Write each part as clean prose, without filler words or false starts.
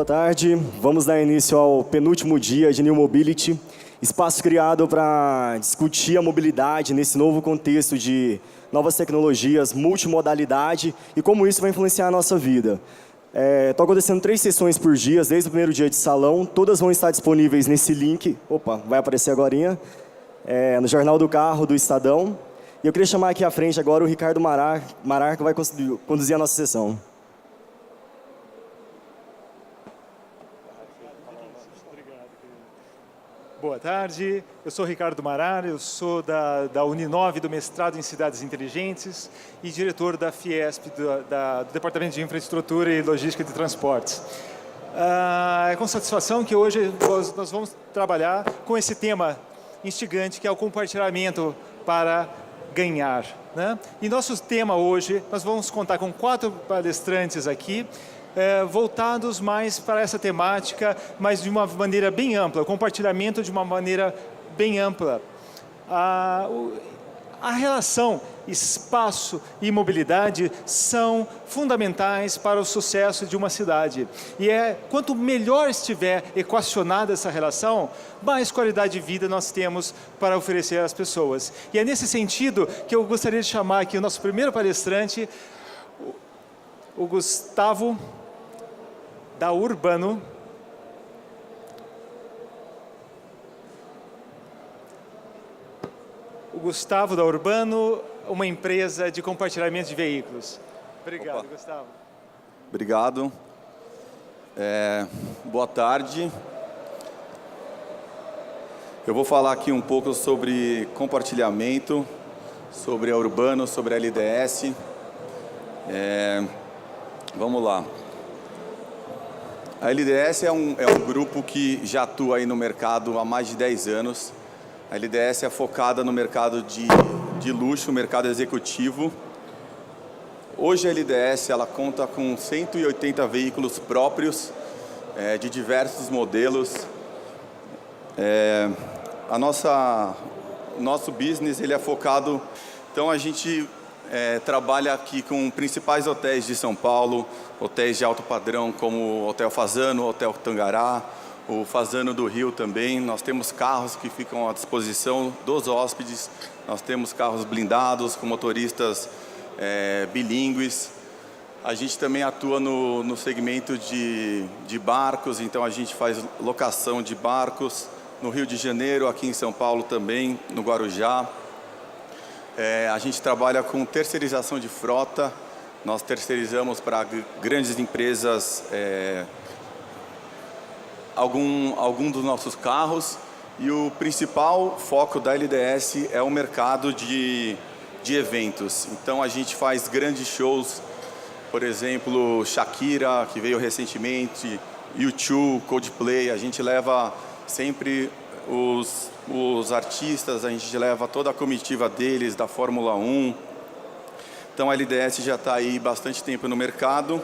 tarde. Vamos dar início ao penúltimo dia de New Mobility, espaço criado para discutir a mobilidade nesse novo contexto de novas tecnologias, multimodalidade e como isso vai influenciar a nossa vida. Estão acontecendo 3 sessões por dia, desde o primeiro dia de salão, todas vão estar disponíveis nesse link, vai aparecer agorinha, no Jornal do Carro, do Estadão. E eu queria chamar aqui à frente agora o Ricardo Marar, que vai conduzir a nossa sessão. Boa tarde, eu sou Ricardo Marar, eu sou da Uninove, do mestrado em Cidades Inteligentes e diretor da Fiesp, do Departamento de Infraestrutura e Logística de Transportes. É com satisfação que hoje nós vamos trabalhar com esse tema instigante, que é o compartilhamento para ganhar, né? E nosso tema hoje, nós vamos contar com 4 palestrantes aqui, voltados mais para essa temática, mas de uma maneira bem ampla, o compartilhamento de uma maneira bem ampla. A relação espaço e mobilidade são fundamentais para o sucesso de uma cidade. E quanto melhor estiver equacionada essa relação, mais qualidade de vida nós temos para oferecer às pessoas. E é nesse sentido que eu gostaria de chamar aqui o nosso primeiro palestrante, o Gustavo da Urbano. O Gustavo da Urbano, uma empresa de compartilhamento de veículos. Obrigado, Opa. Gustavo. Obrigado. Boa tarde. Eu vou falar aqui um pouco sobre compartilhamento, sobre a Urbano, sobre a LDS. Vamos lá. A LDS é um grupo que já atua aí no mercado há mais de 10 anos. A LDS é focada no mercado de luxo, mercado executivo. Hoje a LDS ela conta com 180 veículos próprios, de diversos modelos. O nosso business ele é focado, então a gente trabalha aqui com principais hotéis de São Paulo, hotéis de alto padrão como o Hotel Fasano, o Hotel Tangará, o Fasano do Rio também. Nós temos carros que ficam à disposição dos hóspedes, nós temos carros blindados com motoristas bilíngues. A gente também atua no segmento de barcos, então a gente faz locação de barcos no Rio de Janeiro, aqui em São Paulo também, no Guarujá. A gente trabalha com terceirização de frota, nós terceirizamos para grandes empresas algum dos nossos carros, e o principal foco da LDS é o mercado de eventos. Então a gente faz grandes shows, por exemplo, Shakira, que veio recentemente, U2, Coldplay. A gente leva sempre os artistas, a gente leva toda a comitiva deles, da Fórmula 1. Então a LDS já está aí bastante tempo no mercado.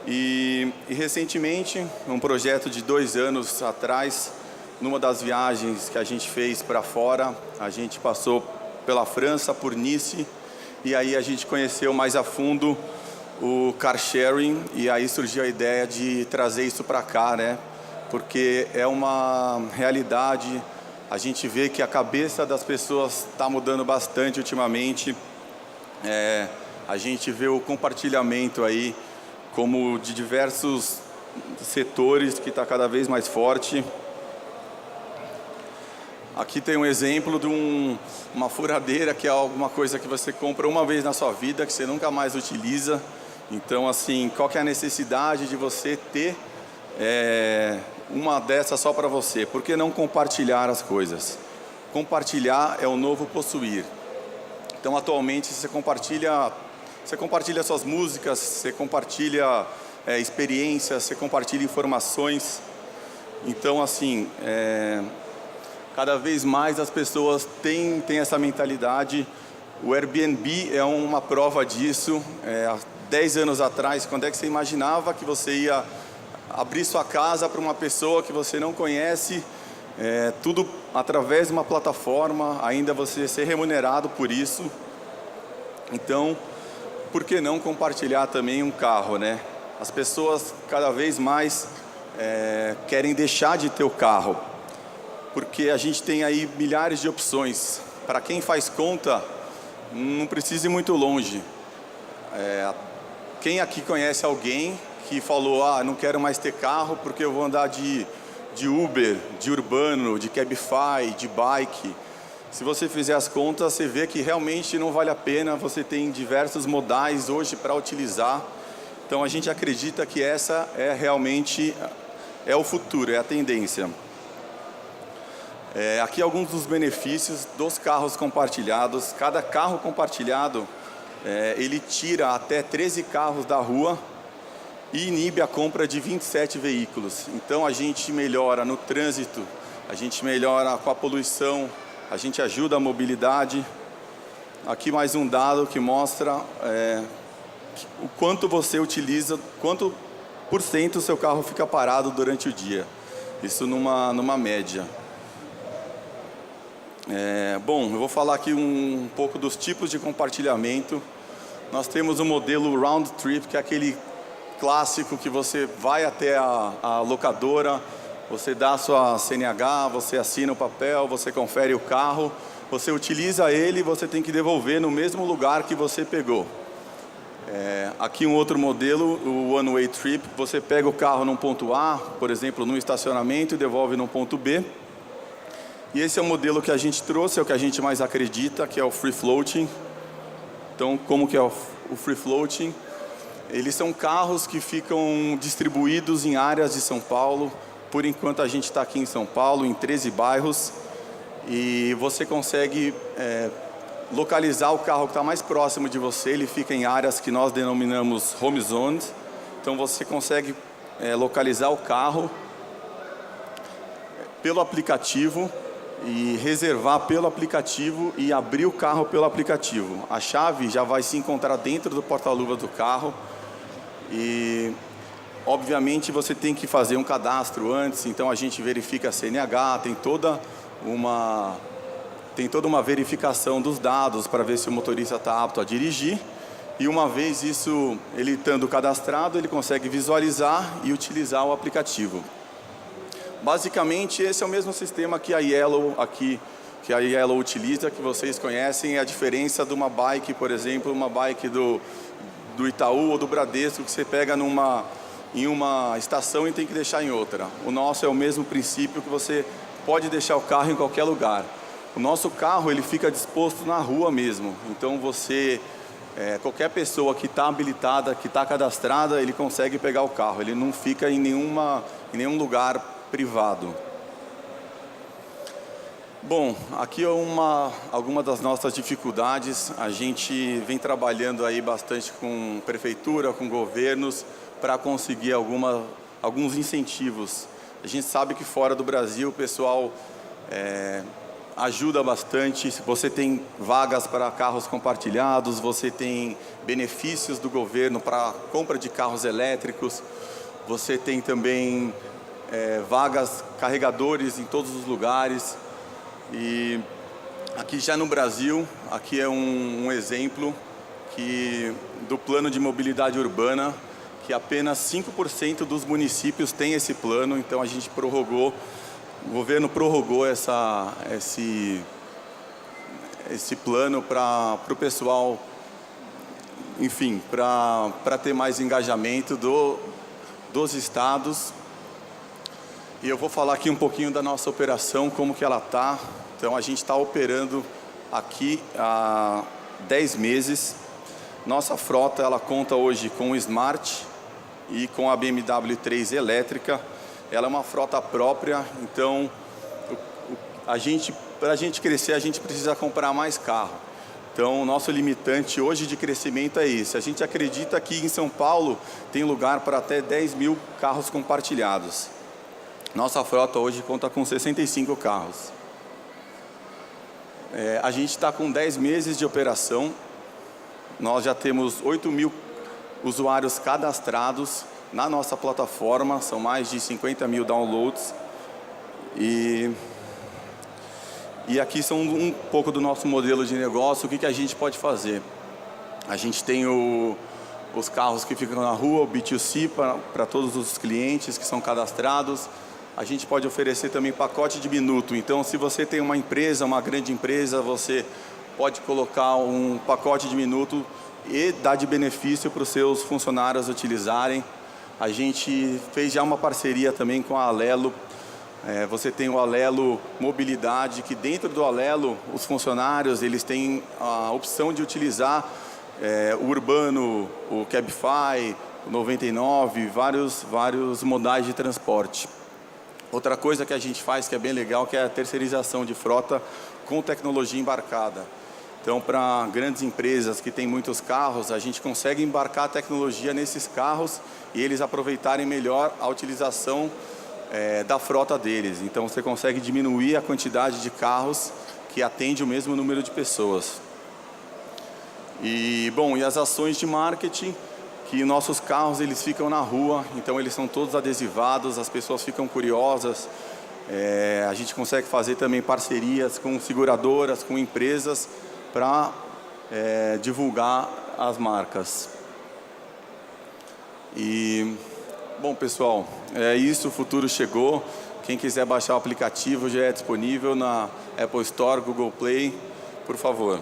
E recentemente, um projeto de 2 anos atrás, numa das viagens que a gente fez para fora, a gente passou pela França, por Nice, e aí a gente conheceu mais a fundo o car sharing, e aí surgiu a ideia de trazer isso para cá, né? Porque é uma realidade, a gente vê que a cabeça das pessoas está mudando bastante ultimamente. A gente vê o compartilhamento aí como de diversos setores que está cada vez mais forte. Aqui tem um exemplo de uma furadeira, que é alguma coisa que você compra uma vez na sua vida, que você nunca mais utiliza. Então, assim, qual que é a necessidade de você ter uma dessas só para você? Por que não compartilhar as coisas? Compartilhar é o novo possuir. Então, atualmente, você compartilha suas músicas, você compartilha experiências, você compartilha informações. Então, assim, cada vez mais as pessoas têm essa mentalidade. O Airbnb é uma prova disso. Há 10 anos atrás, quando é que você imaginava que você ia abrir sua casa para uma pessoa que você não conhece, tudo através de uma plataforma, ainda você ser remunerado por isso? Então, por que não compartilhar também um carro, né? As pessoas cada vez mais querem deixar de ter o carro, porque a gente tem aí milhares de opções. Para quem faz conta, não precisa ir muito longe. Quem aqui conhece alguém que falou, não quero mais ter carro porque eu vou andar de Uber, de Urbano, de Cabify, de bike. Se você fizer as contas, você vê que realmente não vale a pena, você tem diversos modais hoje para utilizar. Então a gente acredita que essa realmente o futuro, é a tendência. Aqui alguns dos benefícios dos carros compartilhados. Cada carro compartilhado, ele tira até 13 carros da rua e inibe a compra de 27 veículos. Então a gente melhora no trânsito, a gente melhora com a poluição, a gente ajuda a mobilidade. Aqui mais um dado que mostra o quanto você utiliza, quanto por cento o seu carro fica parado durante o dia. Isso numa média. Bom, eu vou falar aqui um pouco dos tipos de compartilhamento. Nós temos o modelo Round Trip, que é aquele clássico que você vai até a locadora, você dá a sua CNH, você assina o papel, você confere o carro, você utiliza ele e você tem que devolver no mesmo lugar que você pegou. Aqui um outro modelo, o One Way Trip, você pega o carro num ponto A, por exemplo, num estacionamento e devolve num ponto B. E esse é o modelo que a gente trouxe, é o que a gente mais acredita, que é o Free Floating. Então, como que é o Free Floating? Eles são carros que ficam distribuídos em áreas de São Paulo. Por enquanto a gente está aqui em São Paulo, em 13 bairros. E você consegue localizar o carro que está mais próximo de você. Ele fica em áreas que nós denominamos Home Zones. Então você consegue localizar o carro pelo aplicativo e reservar pelo aplicativo e abrir o carro pelo aplicativo. A chave já vai se encontrar dentro do porta-luvas do carro e, obviamente, você tem que fazer um cadastro antes, então a gente verifica a CNH, tem toda uma verificação dos dados para ver se o motorista está apto a dirigir e uma vez isso, ele estando cadastrado, ele consegue visualizar e utilizar o aplicativo. Basicamente, esse é o mesmo sistema que a Yellow utiliza, que vocês conhecem. É a diferença de uma bike, por exemplo, uma bike do Itaú ou do Bradesco, que você pega em uma estação e tem que deixar em outra. O nosso é o mesmo princípio, que você pode deixar o carro em qualquer lugar. O nosso carro, ele fica disposto na rua mesmo. Então, qualquer pessoa que está habilitada, que está cadastrada, ele consegue pegar o carro. Ele não fica em nenhum lugar privado. Bom, aqui é alguma das nossas dificuldades. A gente vem trabalhando aí bastante com prefeitura, com governos, para conseguir alguns incentivos. A gente sabe que fora do Brasil o pessoal ajuda bastante. Você tem vagas para carros compartilhados, você tem benefícios do governo para compra de carros elétricos, você tem também vagas, carregadores em todos os lugares. E aqui já no Brasil, aqui é um exemplo do plano de mobilidade urbana, que apenas 5% dos municípios tem esse plano, então a gente o governo prorrogou esse plano para o pessoal, enfim, para ter mais engajamento dos estados. E eu vou falar aqui um pouquinho da nossa operação, como que ela está. Então, a gente está operando aqui há 10 meses. Nossa frota, ela conta hoje com o Smart e com a BMW 3 elétrica. Ela é uma frota própria, então, para a gente crescer, a gente precisa comprar mais carro. Então, o nosso limitante hoje de crescimento é esse. A gente acredita que em São Paulo tem lugar para até 10 mil carros compartilhados. Nossa frota hoje conta com 65 carros. A gente está com 10 meses de operação. Nós já temos 8 mil usuários cadastrados na nossa plataforma. São mais de 50 mil downloads. E aqui são um pouco do nosso modelo de negócio. O que a gente pode fazer? A gente tem os carros que ficam na rua, o B2C para todos os clientes que são cadastrados. A gente pode oferecer também pacote de minuto. Então, se você tem uma empresa, uma grande empresa, você pode colocar um pacote de minuto e dar de benefício para os seus funcionários utilizarem. A gente fez já uma parceria também com a Alelo. Você tem o Alelo Mobilidade, que dentro do Alelo, os funcionários eles têm a opção de utilizar o Urbano, o Cabify, o 99, vários modais de transporte. Outra coisa que a gente faz que é bem legal, que é a terceirização de frota com tecnologia embarcada. Então, para grandes empresas que têm muitos carros, a gente consegue embarcar a tecnologia nesses carros e eles aproveitarem melhor a utilização da frota deles. Então, você consegue diminuir a quantidade de carros que atende o mesmo número de pessoas. E as ações de marketing, que nossos carros eles ficam na rua, então eles são todos adesivados, as pessoas ficam curiosas. A gente consegue fazer também parcerias com seguradoras, com empresas, para divulgar as marcas. E, pessoal, é isso, o futuro chegou. Quem quiser baixar o aplicativo já é disponível na Apple Store, Google Play, por favor.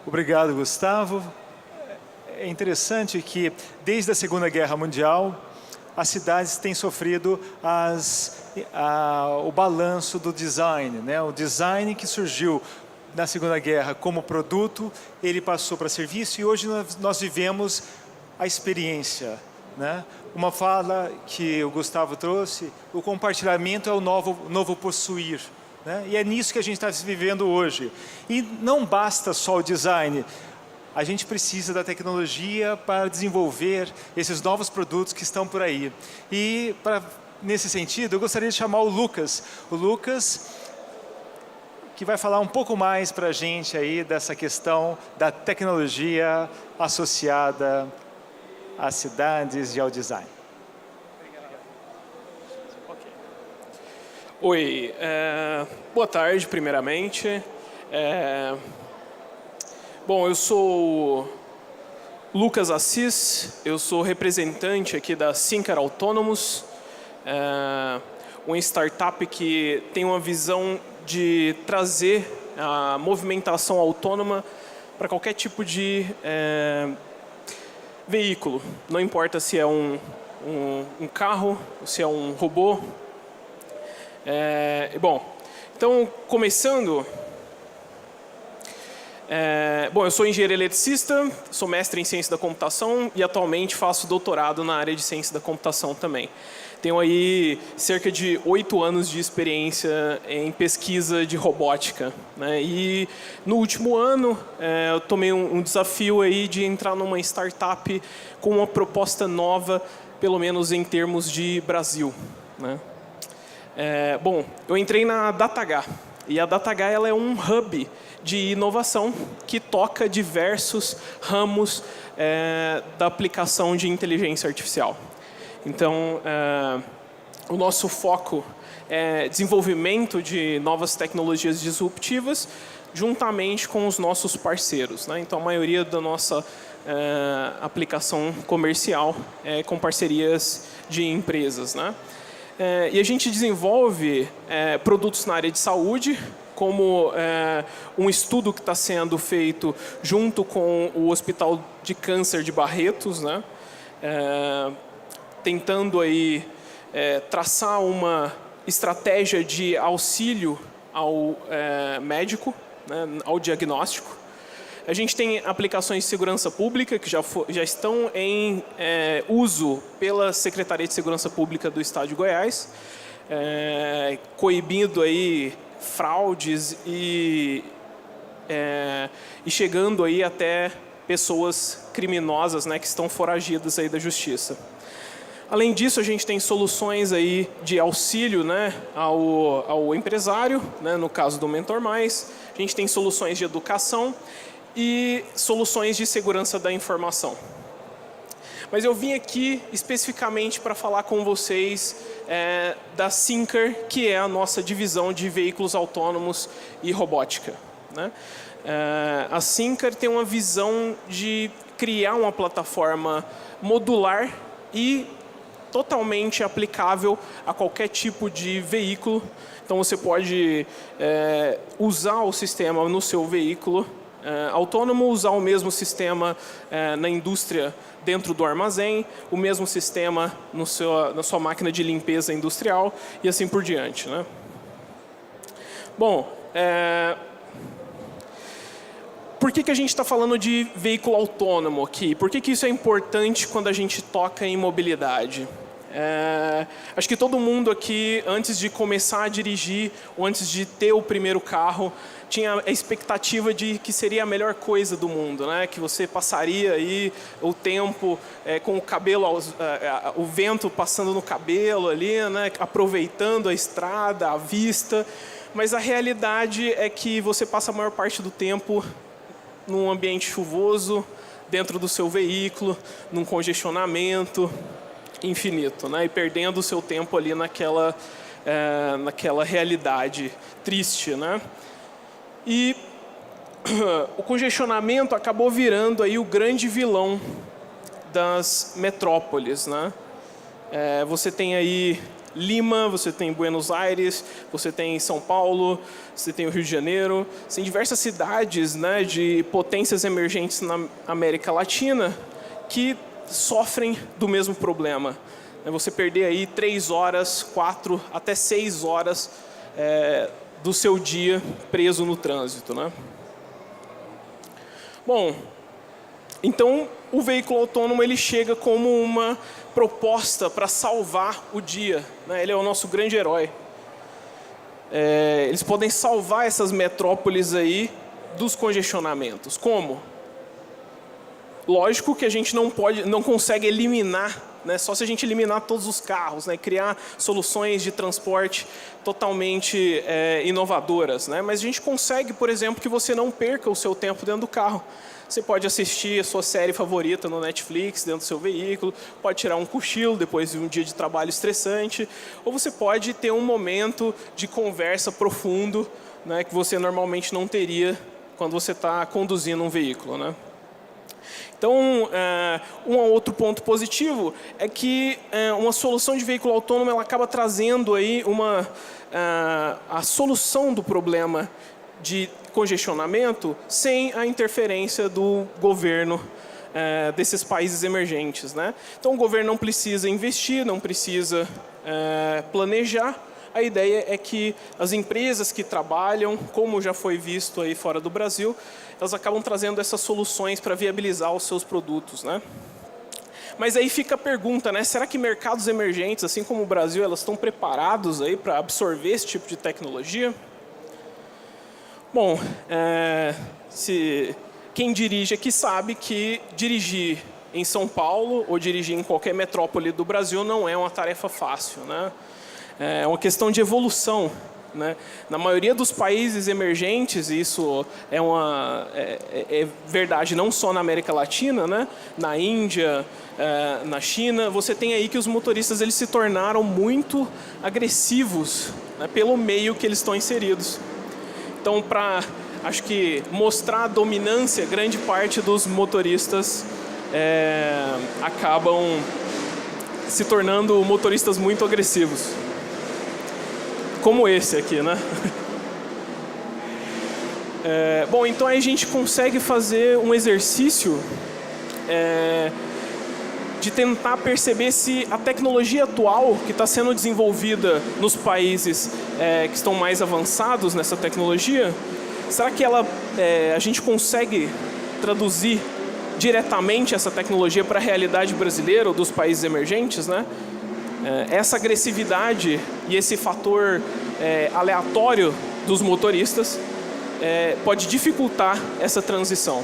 Obrigado, Gustavo. É interessante que, desde a Segunda Guerra Mundial, as cidades têm sofrido o balanço do design, né? O design que surgiu na Segunda Guerra como produto, ele passou para serviço e hoje nós vivemos a experiência, né? Uma fala que o Gustavo trouxe, o compartilhamento é o novo possuir. E é nisso que a gente está vivendo hoje. E não basta só o design. A gente precisa da tecnologia para desenvolver esses novos produtos que estão por aí. E, nesse sentido, eu gostaria de chamar o Lucas. O Lucas, que vai falar um pouco mais para a gente aí dessa questão da tecnologia associada às cidades e ao design. Oi, boa tarde, primeiramente. Eu sou Lucas Assis, eu sou representante aqui da Syncar Autonomous, uma startup que tem uma visão de trazer a movimentação autônoma para qualquer tipo de veículo. Não importa se é um carro, se é um robô. Então, começando, eu sou engenheiro eletricista, sou mestre em ciência da computação e atualmente faço doutorado na área de ciência da computação também. Tenho aí cerca de 8 anos de experiência em pesquisa de robótica, né? E no último ano eu tomei um desafio aí de entrar numa startup com uma proposta nova, pelo menos em termos de Brasil, né? Eu entrei na DataH, e a DataH ela é um hub de inovação que toca diversos ramos da aplicação de inteligência artificial. Então, o nosso foco é desenvolvimento de novas tecnologias disruptivas juntamente com os nossos parceiros, né? Então, a maioria da nossa aplicação comercial é com parcerias de empresas, né? E a gente desenvolve produtos na área de saúde, como um estudo que está sendo feito junto com o Hospital de Câncer de Barretos, né? Tentando aí, traçar uma estratégia de auxílio ao médico, né, ao diagnóstico. A gente tem aplicações de segurança pública que já estão em uso pela Secretaria de Segurança Pública do Estado de Goiás, coibindo aí fraudes e chegando aí até pessoas criminosas, né, que estão foragidas aí da justiça. Além disso, a gente tem soluções aí de auxílio, né, ao empresário, né, no caso do Mentor Mais. A gente tem soluções de educação e soluções de segurança da informação. Mas eu vim aqui especificamente para falar com vocês da Syncer, que é a nossa divisão de veículos autônomos e robótica, né? A Syncer tem uma visão de criar uma plataforma modular e totalmente aplicável a qualquer tipo de veículo. Então você pode usar o sistema no seu veículo autônomo, usar o mesmo sistema na indústria dentro do armazém, o mesmo sistema na sua máquina de limpeza industrial e assim por diante, né? Bom, por que a gente está falando de veículo autônomo aqui? Por que isso é importante quando a gente toca em mobilidade? Acho que todo mundo aqui, antes de começar a dirigir, ou antes de ter o primeiro carro, tinha a expectativa de que seria a melhor coisa do mundo, né? Que você passaria aí o tempo com o cabelo, o vento passando no cabelo ali, né? Aproveitando a estrada, a vista. Mas a realidade é que você passa a maior parte do tempo num ambiente chuvoso, dentro do seu veículo, num congestionamento infinito, né? E perdendo o seu tempo ali naquela realidade triste, né? E o congestionamento acabou virando aí o grande vilão das metrópoles, né? Você tem aí Lima, você tem Buenos Aires, você tem São Paulo, você tem o Rio de Janeiro, você tem diversas cidades, né, de potências emergentes na América Latina que sofrem do mesmo problema. Você perder aí 3 horas, 4, até 6 horas do seu dia preso no trânsito, né? Bom, então o veículo autônomo ele chega como uma proposta para salvar o dia, né? Ele é o nosso grande herói. Eles podem salvar essas metrópoles aí dos congestionamentos. Como? Lógico que a gente não consegue eliminar, né? Só se a gente eliminar todos os carros, né? Criar soluções de transporte totalmente inovadoras, né? Mas a gente consegue, por exemplo, que você não perca o seu tempo dentro do carro. Você pode assistir a sua série favorita no Netflix dentro do seu veículo, pode tirar um cochilo depois de um dia de trabalho estressante, ou você pode ter um momento de conversa profundo, né? Que você normalmente não teria quando você está conduzindo um veículo, né? Então, um outro ponto positivo é que uma solução de veículo autônomo ela acaba trazendo aí a solução do problema de congestionamento sem a interferência do governo desses países emergentes, né? Então, o governo não precisa investir, não precisa planejar. A ideia é que as empresas que trabalham, como já foi visto aí fora do Brasil, elas acabam trazendo essas soluções para viabilizar os seus produtos, né? Mas aí fica a pergunta, né? Será que mercados emergentes, assim como o Brasil, elas estão preparados aí para absorver esse tipo de tecnologia? Bom, quem dirige aqui sabe que dirigir em São Paulo ou dirigir em qualquer metrópole do Brasil não é uma tarefa fácil, né? É uma questão de evolução, né? Na maioria dos países emergentes, isso é verdade não só na América Latina, né? Na Índia, na China, você tem aí que os motoristas eles se tornaram muito agressivos, né? Pelo meio que eles estão inseridos. Então, para, acho que, mostrar a dominância, grande parte dos motoristas acabam se tornando motoristas muito agressivos. Como esse aqui, né? Bom, então aí a gente consegue fazer um exercício de tentar perceber se a tecnologia atual que está sendo desenvolvida nos países que estão mais avançados nessa tecnologia, será que a gente consegue traduzir diretamente essa tecnologia para a realidade brasileira ou dos países emergentes, né? Essa agressividade e esse fator aleatório dos motoristas pode dificultar essa transição.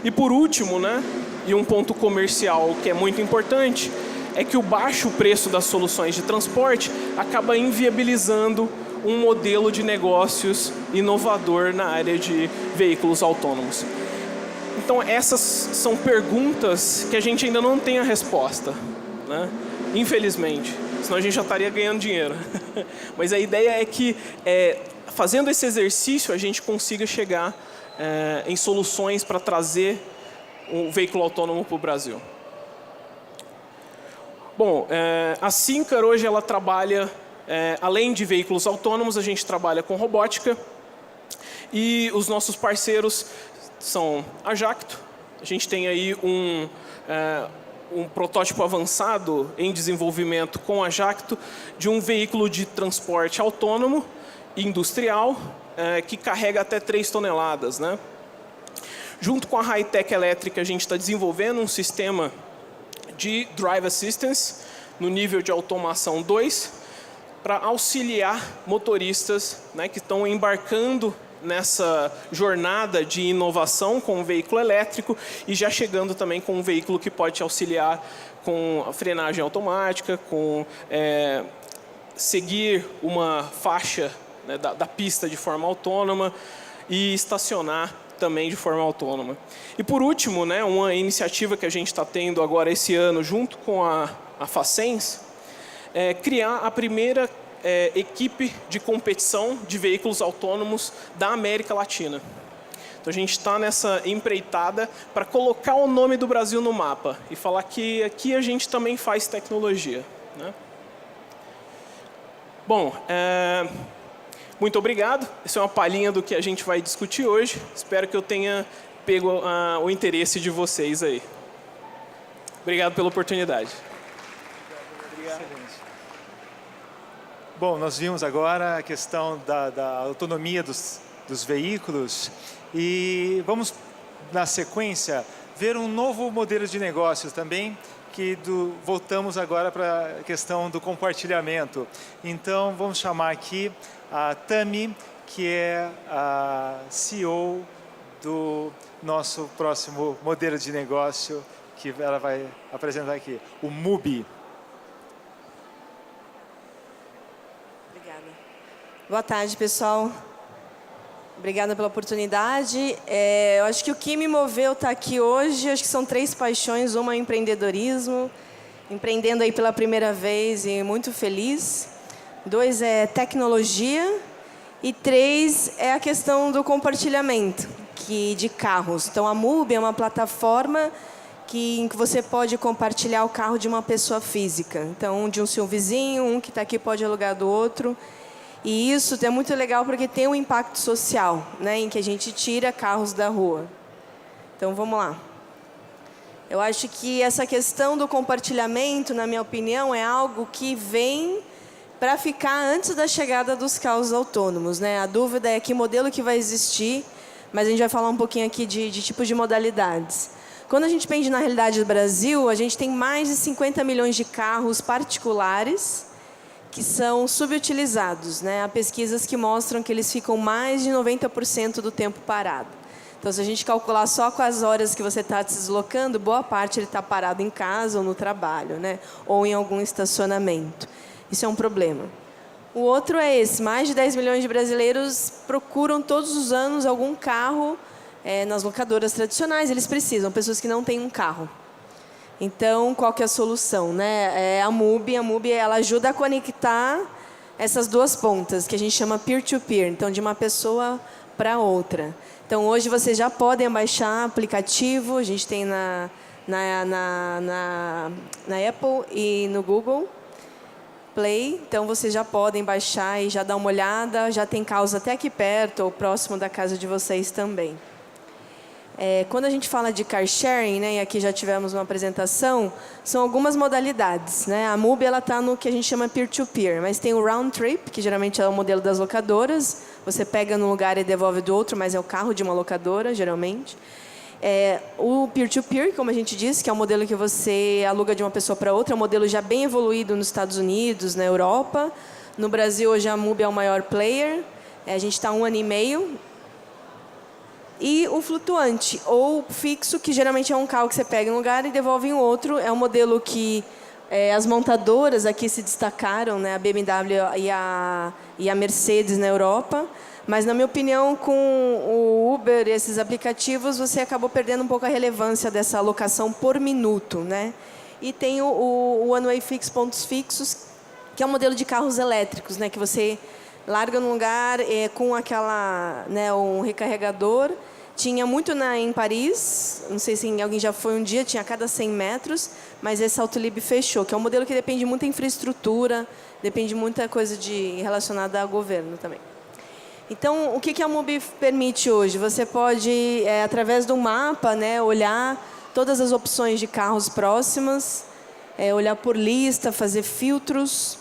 E por último, né, e um ponto comercial que é muito importante, é que o baixo preço das soluções de transporte acaba inviabilizando um modelo de negócios inovador na área de veículos autônomos. Então, essas são perguntas que a gente ainda não tem a resposta, né? Infelizmente, senão a gente já estaria ganhando dinheiro. Mas a ideia é que, fazendo esse exercício, a gente consiga chegar em soluções para trazer um veículo autônomo para o Brasil. Bom, a Syncar hoje ela trabalha, além de veículos autônomos, a gente trabalha com robótica. E os nossos parceiros são a Jacto. A gente tem aí um protótipo avançado em desenvolvimento com a Jacto de um veículo de transporte autônomo industrial que carrega até 3 toneladas, né? Junto com a Hightech Elétrica, a gente está desenvolvendo um sistema de Drive Assistance no nível de automação 2 para auxiliar motoristas, né, que estão embarcando nessa jornada de inovação com o veículo elétrico e já chegando também com um veículo que pode te auxiliar com a frenagem automática, com seguir uma faixa, né, da pista de forma autônoma e estacionar também de forma autônoma. E por último, né, uma iniciativa que a gente está tendo agora esse ano junto com a Facens é criar a primeira equipe de competição de veículos autônomos da América Latina. Então a gente está nessa empreitada para colocar o nome do Brasil no mapa e falar que aqui a gente também faz tecnologia, né? Bom, muito obrigado. Essa é uma palhinha do que a gente vai discutir hoje. Espero que eu tenha pego o interesse de vocês aí. Obrigado pela oportunidade. Excelente. Bom, nós vimos agora a questão da autonomia dos veículos e vamos, na sequência, ver um novo modelo de negócios também, que voltamos agora para a questão do compartilhamento. Então, vamos chamar aqui a Tami, que é a CEO do nosso próximo modelo de negócio, que ela vai apresentar aqui, o MUBI. Boa tarde, pessoal. Obrigada pela oportunidade. Eu acho que o que me moveu estar aqui hoje, acho que são 3 paixões. Uma é empreendedorismo, empreendendo aí pela primeira vez e muito feliz. 2 é tecnologia. E 3 é a questão do compartilhamento de carros. Então, a MUBI é uma plataforma em que você pode compartilhar o carro de uma pessoa física. Então, de um seu vizinho, um que está aqui pode alugar do outro. E isso é muito legal porque tem um impacto social, né, em que a gente tira carros da rua. Então, vamos lá. Eu acho que essa questão do compartilhamento, na minha opinião, é algo que vem para ficar antes da chegada dos carros autônomos, né? A dúvida é que modelo que vai existir, mas a gente vai falar um pouquinho aqui de tipos de modalidades. Quando a gente pensa na realidade do Brasil, a gente tem mais de 50 milhões de carros particulares que são subutilizados, né? Há pesquisas que mostram que eles ficam mais de 90% do tempo parado. Então, se a gente calcular só com as horas que você está se deslocando, boa parte ele está parado em casa ou no trabalho, né? Ou em algum estacionamento. Isso é um problema. O outro é esse, mais de 10 milhões de brasileiros procuram todos os anos algum carro nas locadoras tradicionais, eles precisam, pessoas que não têm um carro. Então, qual que é a solução, né? A MUBI ela ajuda a conectar essas 2 pontas, que a gente chama peer-to-peer, então de uma pessoa para outra. Então, hoje vocês já podem baixar aplicativo, a gente tem na Apple e no Google Play, então vocês já podem baixar e já dar uma olhada, já tem carros até aqui perto ou próximo da casa de vocês também. Quando a gente fala de car sharing, né, e aqui já tivemos uma apresentação, são algumas modalidades, né? A MUBI está no que a gente chama peer-to-peer, mas tem o round trip, que geralmente é o modelo das locadoras. Você pega num lugar e devolve do outro, mas é o carro de uma locadora, geralmente. O peer-to-peer, como a gente disse, que é o modelo que você aluga de uma pessoa para outra, é um modelo já bem evoluído nos Estados Unidos, na Europa. No Brasil, hoje a MUBI é o maior player. A gente está há 1 ano e meio. E o flutuante, ou fixo, que geralmente é um carro que você pega em um lugar e devolve em outro. É um modelo que As montadoras aqui se destacaram, né, a BMW e a Mercedes na Europa, mas, na minha opinião, com o Uber e esses aplicativos, você acabou perdendo um pouco a relevância dessa alocação por minuto, né? E tem o One Way Fix, pontos fixos, que é um modelo de carros elétricos, né, que você larga num lugar com aquela, né, um recarregador. Tinha muito em Paris, não sei se alguém já foi um dia, tinha a cada 100 metros, mas esse Autolib fechou, que é um modelo que depende de muita infraestrutura, depende de muita coisa relacionada ao governo também. Então, o que a Mubi permite hoje? Você pode, através do mapa, né, olhar todas as opções de carros próximas, olhar por lista, fazer filtros.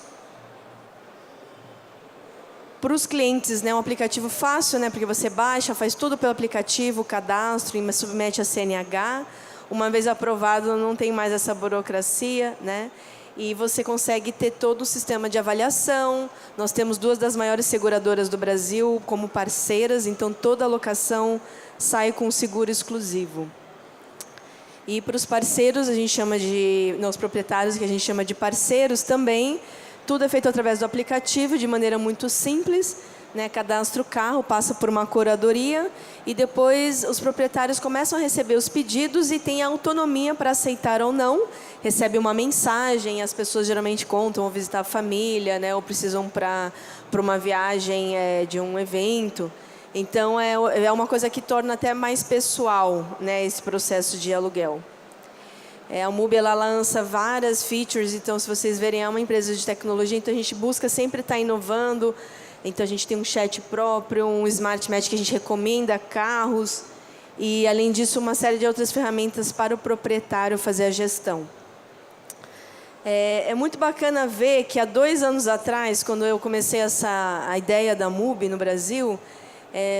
Para os clientes, né, um aplicativo fácil, né, porque você baixa, faz tudo pelo aplicativo, cadastro, e submete a CNH. Uma vez aprovado, não tem mais essa burocracia, né? E você consegue ter todo o sistema de avaliação. Nós temos 2 das maiores seguradoras do Brasil como parceiras, então toda a locação sai com seguro exclusivo. E para os parceiros, a gente chama os proprietários, que a gente chama de parceiros também. Tudo é feito através do aplicativo, de maneira muito simples, né? Cadastra o carro, passa por uma curadoria e depois os proprietários começam a receber os pedidos e têm autonomia para aceitar ou não. Recebe uma mensagem, as pessoas geralmente contam, vão visitar a família, né? Ou precisam para uma viagem de um evento. Então, é uma coisa que torna até mais pessoal, né, esse processo de aluguel. A Mubi, ela lança várias features, então, se vocês verem, é uma empresa de tecnologia, então a gente busca sempre estar inovando. Então, a gente tem um chat próprio, um Smart Match que a gente recomenda carros, e, além disso, uma série de outras ferramentas para o proprietário fazer a gestão. É muito bacana ver que, há 2 anos atrás, quando eu comecei a ideia da Mubi no Brasil,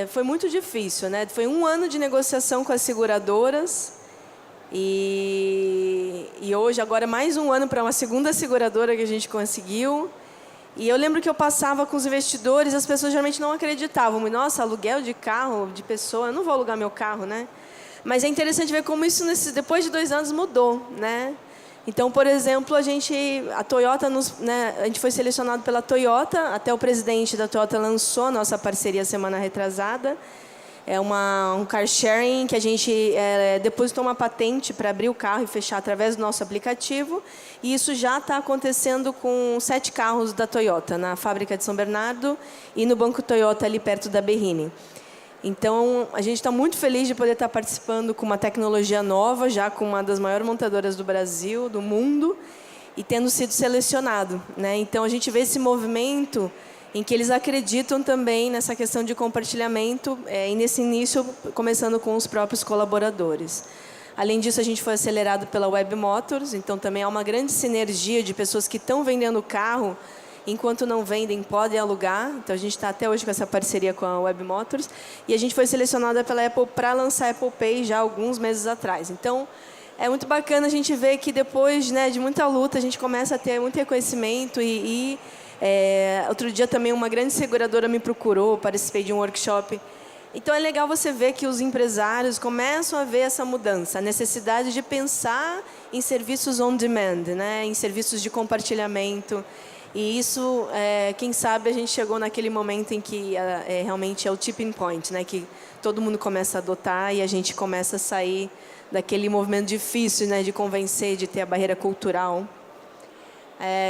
foi muito difícil, né? Foi 1 ano de negociação com as seguradoras, e hoje, agora, mais 1 ano para uma segunda seguradora que a gente conseguiu. E eu lembro que eu passava com os investidores, as pessoas geralmente não acreditavam. Nossa, aluguel de carro, de pessoa, eu não vou alugar meu carro, né? Mas é interessante ver como isso, depois de 2 anos, mudou, né? Então, por exemplo, a Toyota, né, a gente foi selecionado pela Toyota, até o presidente da Toyota lançou a nossa parceria semana retrasada. É um car sharing que a gente depositou uma patente para abrir o carro e fechar através do nosso aplicativo. E isso já está acontecendo com 7 carros da Toyota, na fábrica de São Bernardo e no Banco Toyota, ali perto da Berrini. Então, a gente está muito feliz de poder estar participando com uma tecnologia nova, já com uma das maiores montadoras do Brasil, do mundo, e tendo sido selecionado, né? Então, a gente vê esse movimento em que eles acreditam também nessa questão de compartilhamento, e nesse início, começando com os próprios colaboradores. Além disso, a gente foi acelerado pela Web Motors, então também há uma grande sinergia de pessoas que estão vendendo carro, enquanto não vendem, podem alugar. Então, a gente está até hoje com essa parceria com a Web Motors. E a gente foi selecionada pela Apple para lançar a Apple Pay já alguns meses atrás. Então, é muito bacana a gente ver que depois, né, de muita luta, a gente começa a ter muito reconhecimento outro dia também uma grande seguradora me procurou, participei de um workshop. Então, é legal você ver que os empresários começam a ver essa mudança, a necessidade de pensar em serviços on demand, né, em serviços de compartilhamento. E isso, quem sabe, a gente chegou naquele momento em que realmente é o tipping point, né, que todo mundo começa a adotar e a gente começa a sair daquele movimento difícil, né, de convencer, de ter a barreira cultural.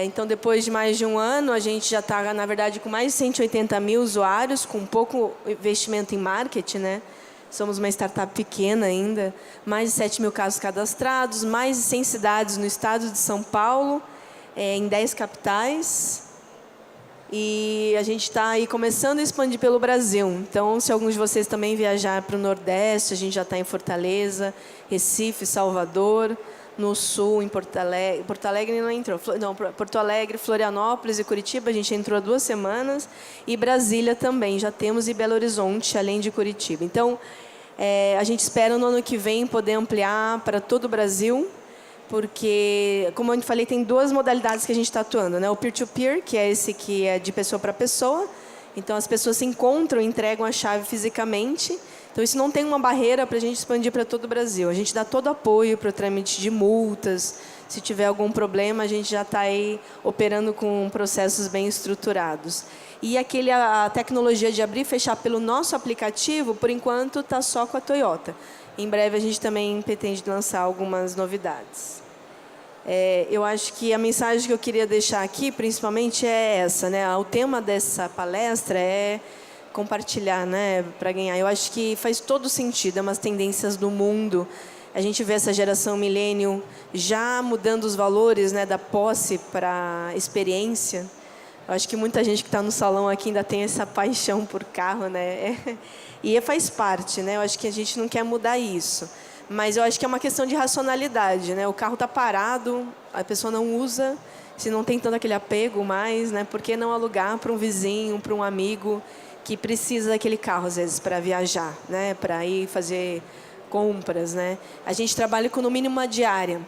Então, depois de mais de 1 ano, a gente já está, na verdade, com mais de 180 mil usuários, com pouco investimento em marketing, né? Somos uma startup pequena ainda, mais de 7 mil casos cadastrados, mais de 100 cidades no estado de São Paulo, em 10 capitais. E a gente está aí começando a expandir pelo Brasil. Então, se alguns de vocês também viajar para o Nordeste, a gente já está em Fortaleza, Recife, Salvador, no Sul, em Porto Alegre não entrou. Não, Porto Alegre, Florianópolis e Curitiba, a gente entrou há 2 semanas. E Brasília também, já temos, e Belo Horizonte, além de Curitiba. Então, a gente espera no ano que vem poder ampliar para todo o Brasil, porque, como eu falei, tem 2 modalidades que a gente está atuando, né? O peer-to-peer, que é esse que é de pessoa para pessoa, Então, as pessoas se encontram e entregam a chave fisicamente. Então, isso não tem uma barreira para a gente expandir para todo o Brasil. A gente dá todo apoio para o trâmite de multas. Se tiver algum problema, a gente já está aí operando com processos bem estruturados. E a tecnologia de abrir e fechar pelo nosso aplicativo, por enquanto, está só com a Toyota. Em breve, a gente também pretende lançar algumas novidades. Eu acho que a mensagem que eu queria deixar aqui, principalmente, é essa, né? O tema dessa palestra é compartilhar, né, para ganhar. Eu acho que faz todo sentido, é umas tendências do mundo. A gente vê essa geração millennial já mudando os valores, né, da posse para a experiência. Eu acho que muita gente que está no salão aqui ainda tem essa paixão por carro, né? E faz parte, né? Eu acho que a gente não quer mudar isso. Mas eu acho que é uma questão de racionalidade, né? O carro está parado, a pessoa não usa, se não tem tanto aquele apego mais, né? Por que não alugar para um vizinho, para um amigo que precisa daquele carro, às vezes, para viajar, né? Para ir fazer compras, né? A gente trabalha com, no mínimo, uma diária.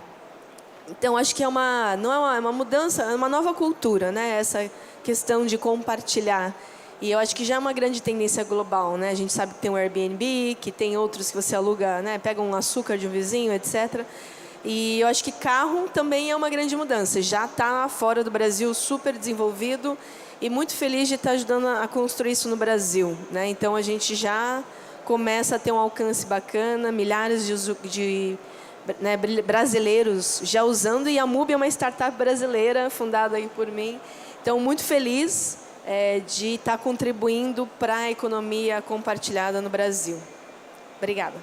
Então, acho que não é uma mudança, é uma nova cultura, né? Essa questão de compartilhar. E eu acho que já é uma grande tendência global, né? A gente sabe que tem o Airbnb, que tem outros que você aluga, né? Pega um açúcar de um vizinho, etc. E eu acho que carro também é uma grande mudança. Já está fora do Brasil, super desenvolvido, e muito feliz de estar ajudando a construir isso no Brasil, né? Então, a gente já começa a ter um alcance bacana, milhares de né, brasileiros já usando, e a MUBI é uma startup brasileira fundada aí por mim. Então, muito feliz de estar contribuindo para a economia compartilhada no Brasil. Obrigada.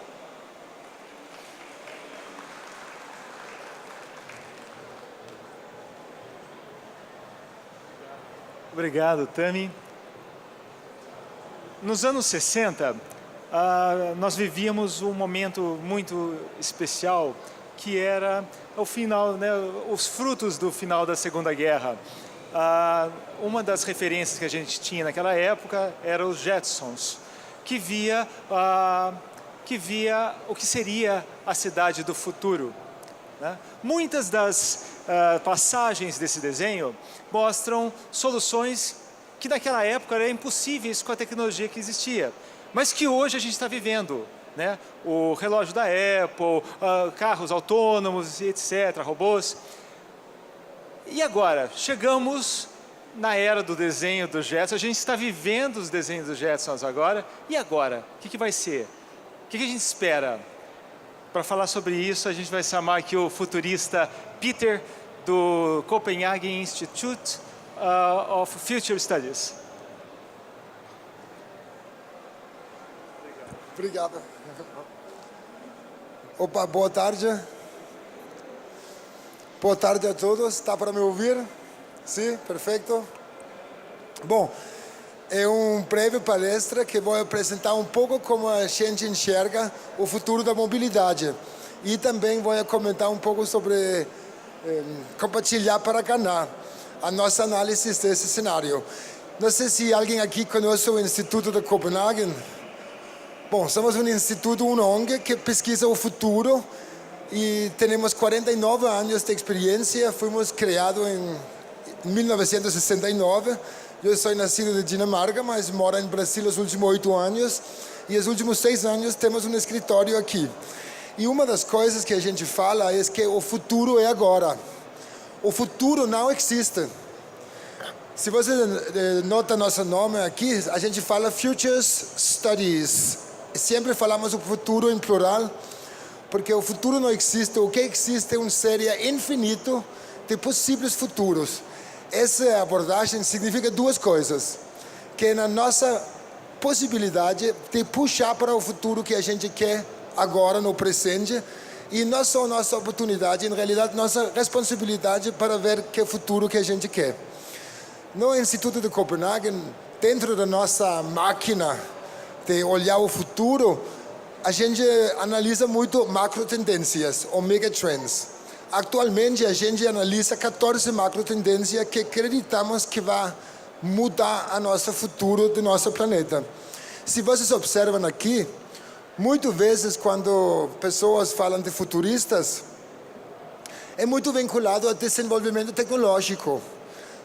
Obrigado, Tami. Nos anos 60, nós vivíamos um momento muito especial, que era o final, né, os frutos do final da Segunda Guerra. Uma das referências que a gente tinha naquela época era os Jetsons, que via o que seria a cidade do futuro, né? Muitas das passagens desse desenho mostram soluções que naquela época eram impossíveis com a tecnologia que existia, mas que hoje a gente está vivendo, né? O relógio da Apple, carros autônomos, etc., robôs. E agora, chegamos na era do desenho do Jetsons, a gente está vivendo os desenhos do Jetsons agora, e agora? O que vai ser? O que a gente espera? Para falar sobre isso, a gente vai chamar aqui o futurista Peter, do Copenhagen Institute of Future Studies. Obrigado. Opa, boa tarde. Boa tarde a todos. Está para me ouvir? Sim, perfeito. Bom, é uma breve palestra que vou apresentar um pouco como a gente enxerga o futuro da mobilidade. E também vou comentar um pouco sobre compartilhar para ganhar a nossa análise desse cenário. Não sei se alguém aqui conhece o Instituto de Copenhagen. Bom, somos um instituto, uma ONG que pesquisa o futuro e temos 49 anos de experiência. Fomos criados em 1969. Eu sou nascido de Dinamarca, mas moro em Brasil os últimos 8 anos. E os últimos 6 anos temos um escritório aqui. E uma das coisas que a gente fala é que o futuro é agora. O futuro não existe. Se você nota nosso nome aqui, a gente fala Futures Studies. Sempre falamos o futuro em plural, porque o futuro não existe. O que existe é uma série infinita de possíveis futuros. Essa abordagem significa duas coisas. Que na nossa possibilidade de puxar para o futuro que a gente quer agora, no presente, e não só nossa oportunidade, em realidade, nossa responsabilidade para ver que futuro que a gente quer. No Instituto de Copenhagen, dentro da nossa máquina de olhar o futuro, a gente analisa muito macro tendências, ou megatrends. Atualmente, a gente analisa 14 macro tendências que acreditamos que vai mudar o nosso futuro do nosso planeta. Se vocês observam aqui, muitas vezes, quando pessoas falam de futuristas, é muito vinculado ao desenvolvimento tecnológico.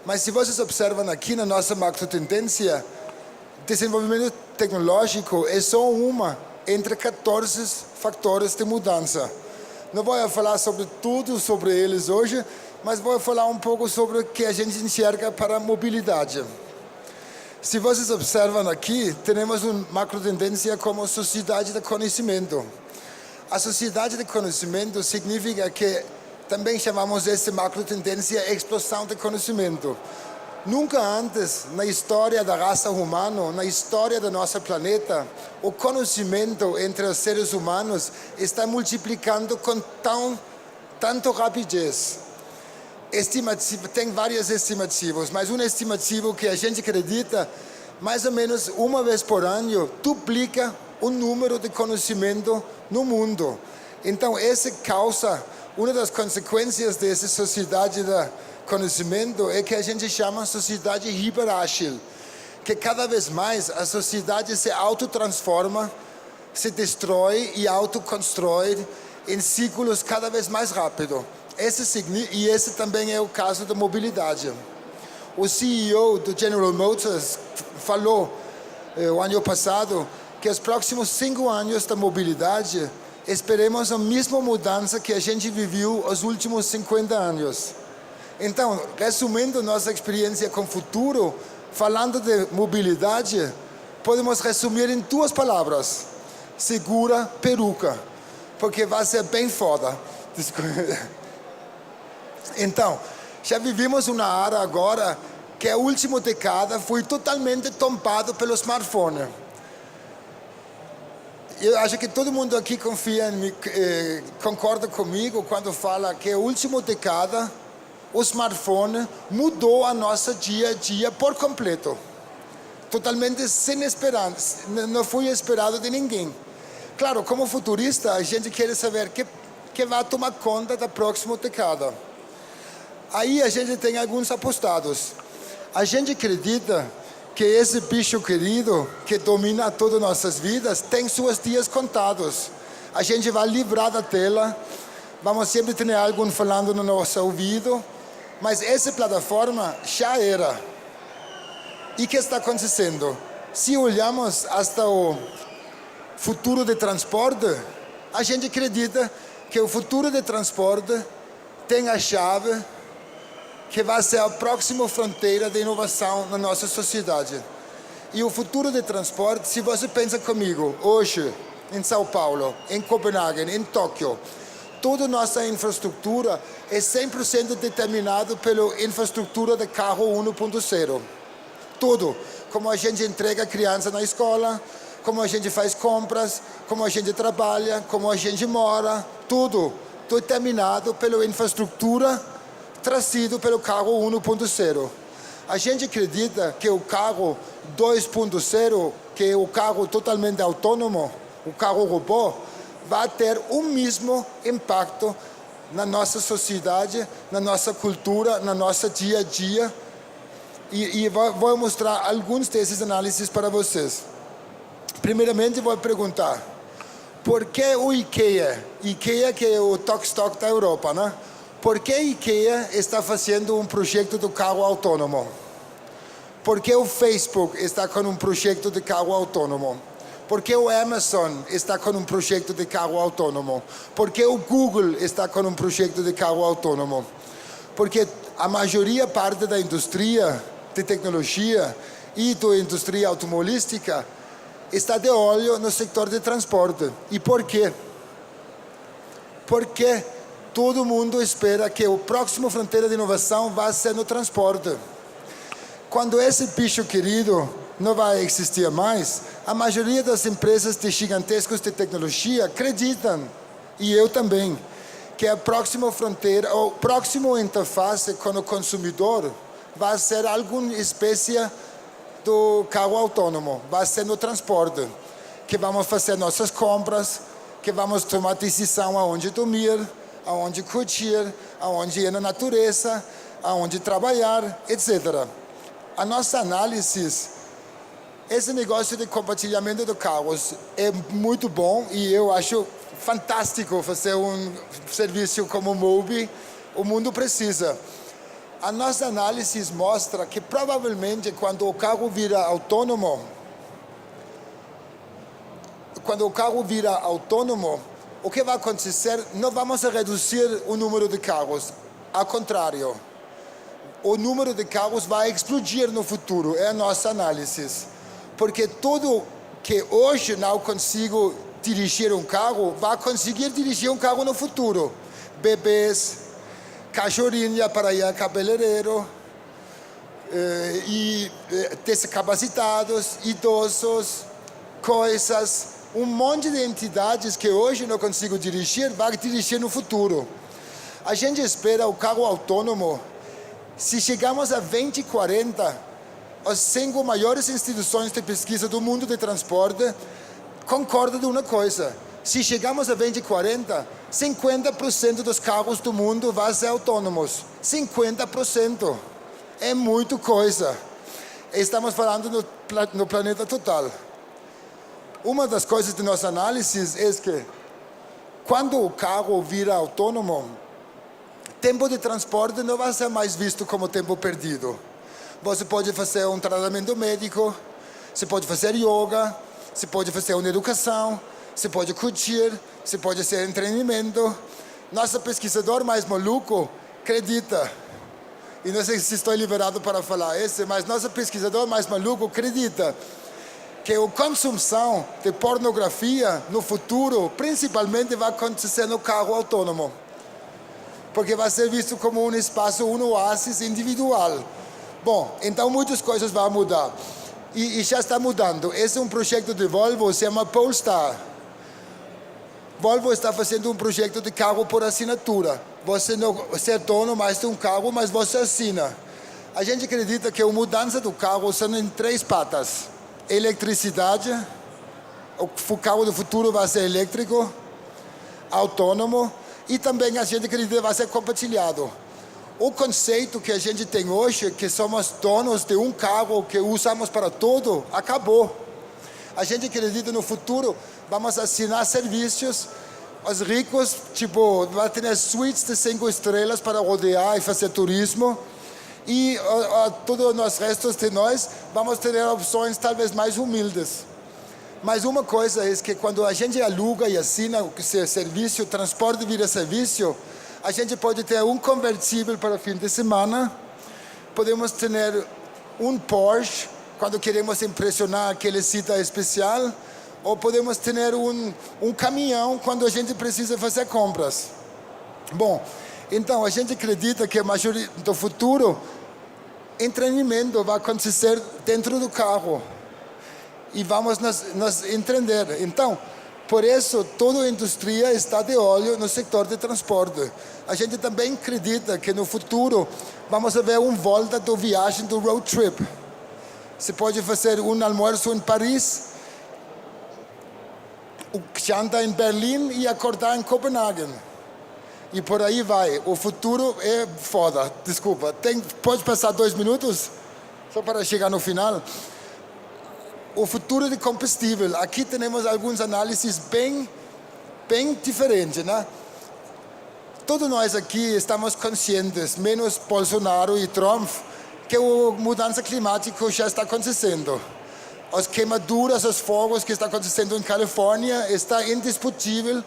Mas se vocês observam aqui na nossa macro tendência, desenvolvimento tecnológico é só uma entre 14 fatores de mudança. Não vou falar sobre tudo sobre eles hoje, mas vou falar um pouco sobre o que a gente enxerga para a mobilidade. Se vocês observam aqui, temos uma macro tendência como sociedade de conhecimento. A sociedade de conhecimento significa que também chamamos essa macro tendência explosão de conhecimento. Nunca antes na história da raça humana, na história do nosso planeta, o conhecimento entre os seres humanos está multiplicando com tanta rapidez. Tem várias estimativas, mas uma estimativa que a gente acredita, mais ou menos uma vez por ano, duplica o número de conhecimento no mundo. Então, essa causa, uma das consequências dessa sociedade de conhecimento é que a gente chama sociedade hiperágil, que cada vez mais a sociedade se autotransforma, se destrói e autoconstrói em ciclos cada vez mais rápido. Esse também é o caso da mobilidade. O CEO do General Motors falou o ano passado que os próximos 5 anos da mobilidade esperemos a mesma mudança que a gente viveu os últimos 50 anos. Então, resumindo nossa experiência com o futuro, falando de mobilidade, podemos resumir em 2 palavras: segura peruca, porque vai ser bem foda. Então, já vivemos uma era agora que a última década foi totalmente tombado pelo smartphone. Eu acho que todo mundo aqui confia em mim, concorda comigo quando fala que a última década o smartphone mudou a nossa dia a dia por completo. Totalmente sem esperança, não foi esperado de ninguém. Claro, como futurista, a gente quer saber que vai tomar conta da próxima década. Aí a gente tem alguns apostados. A gente acredita que esse bicho querido que domina todas as nossas vidas tem seus dias contados. A gente vai livrar da tela, vamos sempre ter alguém falando no nosso ouvido, mas essa plataforma já era. E o que está acontecendo? Se olhamos hasta o futuro de transporte, a gente acredita que o futuro de transporte tem a chave que vai ser a próxima fronteira de inovação na nossa sociedade. E o futuro de transporte, se você pensa comigo, hoje, em São Paulo, em Copenhague, em Tóquio, toda a nossa infraestrutura é 100% determinada pela infraestrutura de carro 1.0. Tudo, como a gente entrega a criança na escola, como a gente faz compras, como a gente trabalha, como a gente mora, tudo determinado pela infraestrutura trazido pelo carro 1.0. A gente acredita que o carro 2.0, que é o carro totalmente autônomo, o carro robô, vai ter o mesmo impacto na nossa sociedade, na nossa cultura, na nossa dia a dia. E vou mostrar alguns desses análises para vocês. Primeiramente, vou perguntar, por que o IKEA, que é o Tok-Stock da Europa, né? Por que a IKEA está fazendo um projeto de carro autônomo? Por que o Facebook está com um projeto de carro autônomo? Por que o Amazon está com um projeto de carro autônomo? Por que o Google está com um projeto de carro autônomo? Porque a parte da indústria de tecnologia e da indústria automobilística está de olho no setor de transporte. E por quê? Porque todo mundo espera que a próxima fronteira de inovação vai ser no transporte. Quando esse bicho querido não vai existir mais, a maioria das empresas gigantescas de tecnologia acreditam, e eu também, que a próxima fronteira, ou próxima interface com o consumidor vai ser alguma espécie do carro autônomo, vai ser no transporte, que vamos fazer nossas compras, que vamos tomar decisão aonde dormir, aonde curtir, aonde ir na natureza, aonde trabalhar, etc. A nossa análise, esse negócio de compartilhamento de carros é muito bom e eu acho fantástico fazer um serviço como o Mobi, o mundo precisa. A nossa análise mostra que provavelmente quando o carro vira autônomo, quando o carro vira autônomo, o que vai acontecer? Não vamos reduzir o número de carros. Ao contrário, o número de carros vai explodir no futuro, é a nossa análise. Porque tudo que hoje não consigo dirigir um carro, vai conseguir dirigir um carro no futuro. Bebês, cachorrinha para ir a cabeleireiro, e discapacitados, idosos, coisas, um monte de entidades que hoje não consigo dirigir, vai dirigir no futuro. A gente espera o carro autônomo. Se chegamos a 2040, as 5 maiores instituições de pesquisa do mundo de transporte concordam de uma coisa: se chegamos a 2040, 50% dos carros do mundo vão ser autônomos. 50%. É muita coisa. Estamos falando no planeta total. Uma das coisas de nossa análise é que, quando o carro vira autônomo, tempo de transporte não vai ser mais visto como tempo perdido. Você pode fazer um tratamento médico, você pode fazer yoga, você pode fazer uma educação, você pode curtir, você pode fazer treinamento. Nosso pesquisador mais maluco acredita, e não sei se estou liberado para falar isso, mas nosso pesquisador mais maluco acredita que a consumo de pornografia no futuro principalmente vai acontecer no carro autônomo, porque vai ser visto como um espaço, um oásis individual. Bom, então muitas coisas vão mudar, e já está mudando. Esse é um projeto de Volvo, se chama Polestar. Volvo está fazendo um projeto de carro por assinatura. Você não é dono mais de um carro, mas você assina. A gente acredita que a mudança do carro são em 3 patas: eletricidade, o carro do futuro vai ser elétrico, autônomo, e também a gente acredita que vai ser compartilhado. O conceito que a gente tem hoje, que somos donos de um carro que usamos para tudo, acabou. A gente acredita no futuro, vamos assinar serviços. Os ricos, tipo, vai ter suítes de 5 estrelas para rodear e fazer turismo. E todos os restos de nós vamos ter opções talvez mais humildes. Mas uma coisa é que quando a gente aluga e assina o serviço, o transporte vira serviço, a gente pode ter um conversível para o fim de semana, podemos ter um Porsche quando queremos impressionar aquele cita especial, ou podemos ter um caminhão quando a gente precisa fazer compras. Bom, então a gente acredita que a maioria do futuro, treinamento vai acontecer dentro do carro e vamos nos entender. Então, por isso, toda a indústria está de olho no setor de transporte. A gente também acredita que no futuro vamos ver volta da viagem do road trip. Você pode fazer um almoço em Paris, janta em Berlim e acordar em Copenhague. E por aí vai. O futuro é foda. Desculpa. Pode passar 2 minutos? Só para chegar no final. O futuro de combustível. Aqui temos algumas análises bem diferentes, né? Todos nós aqui estamos conscientes, menos Bolsonaro e Trump, que a mudança climática já está acontecendo. As queimaduras, os fogos que estão acontecendo em Califórnia, está indiscutível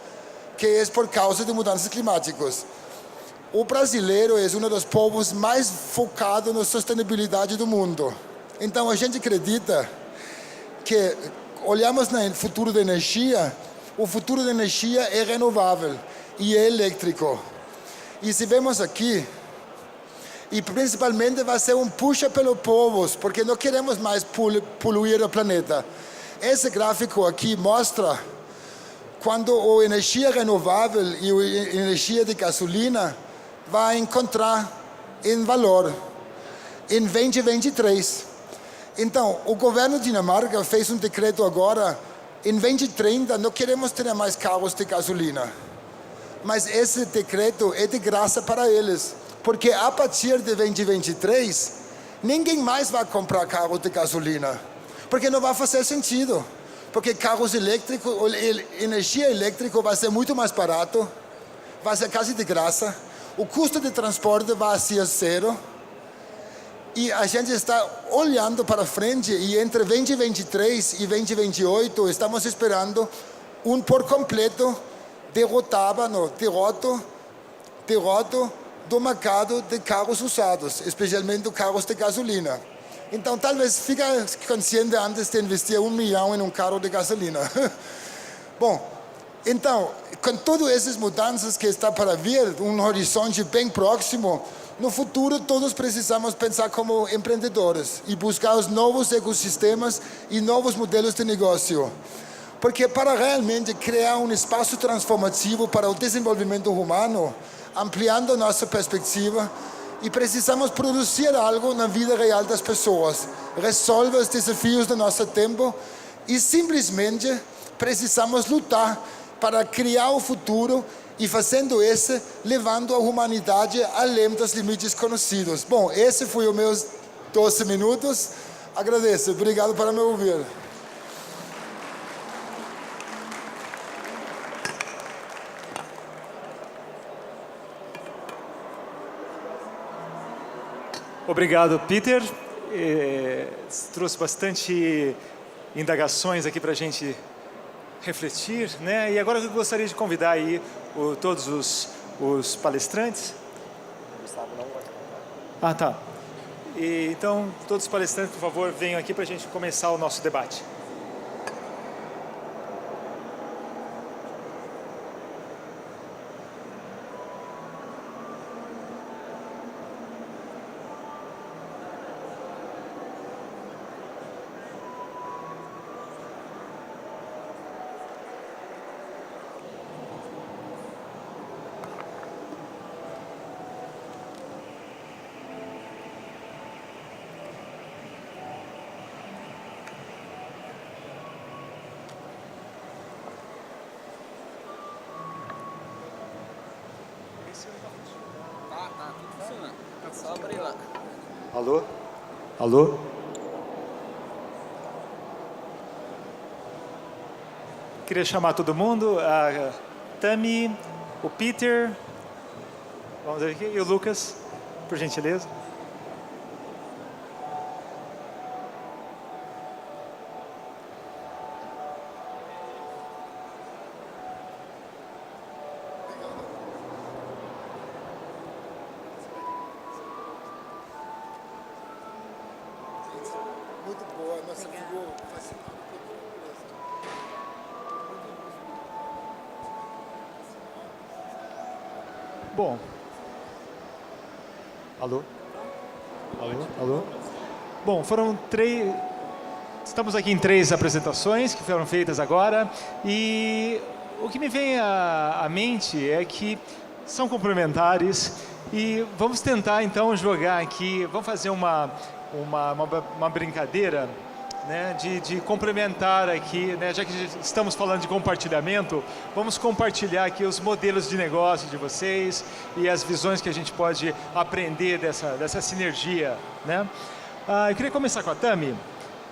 que é por causa de mudanças climáticas. O brasileiro é um dos povos mais focados na sustentabilidade do mundo. Então a gente acredita que olhamos no futuro da energia, o futuro da energia é renovável e é elétrico. E se vemos aqui, e principalmente vai ser um puxa pelos povos, porque não queremos mais poluir o planeta. Esse gráfico aqui mostra quando a energia renovável e a energia de gasolina vai encontrar em valor em 2023. Então, o governo de Dinamarca fez um decreto agora, em 2030 não queremos ter mais carros de gasolina. Mas esse decreto é de graça para eles, porque a partir de 2023, ninguém mais vai comprar carro de gasolina, porque não vai fazer sentido. Porque carros elétricos, energia elétrica vai ser muito mais barato, vai ser quase de graça, o custo de transporte vai ser 0, E a gente está olhando para frente e entre 2023 e 2028 estamos esperando por completo derrota do mercado de carros usados, especialmente carros de gasolina. Então, talvez fique consciente antes de investir $1 milhão em carro de gasolina. Bom, então, com todas essas mudanças que está para vir, horizonte bem próximo, no futuro todos precisamos pensar como empreendedores e buscar os novos ecossistemas e novos modelos de negócio. Porque para realmente criar espaço transformativo para o desenvolvimento humano, ampliando nossa perspectiva, e precisamos produzir algo na vida real das pessoas, resolver os desafios do nosso tempo e simplesmente precisamos lutar para criar o futuro e fazendo isso, levando a humanidade além dos limites conhecidos. Bom, esse foi os meus 12 minutos. Agradeço, obrigado por me ouvir. Obrigado, Peter. Trouxe bastante indagações aqui para a gente refletir, né? E agora eu gostaria de convidar aí todos os palestrantes. Ah, tá. Então, todos os palestrantes, por favor, venham aqui para a gente começar o nosso debate. Alô? Alô? Queria chamar todo mundo, a Tami, o Peter, vamos ver aqui, e o Lucas, por gentileza. Muito boa, nossa figura fascinante. Bom. Alô? Alô? Alô? Bom, estamos aqui em 3 apresentações que foram feitas agora e o que me vem à mente é que são complementares e vamos tentar então jogar aqui, vamos fazer uma brincadeira, né, de complementar aqui, né, já que estamos falando de compartilhamento, vamos compartilhar aqui os modelos de negócio de vocês e as visões que a gente pode aprender dessa sinergia, né? Eu queria começar com a Tami.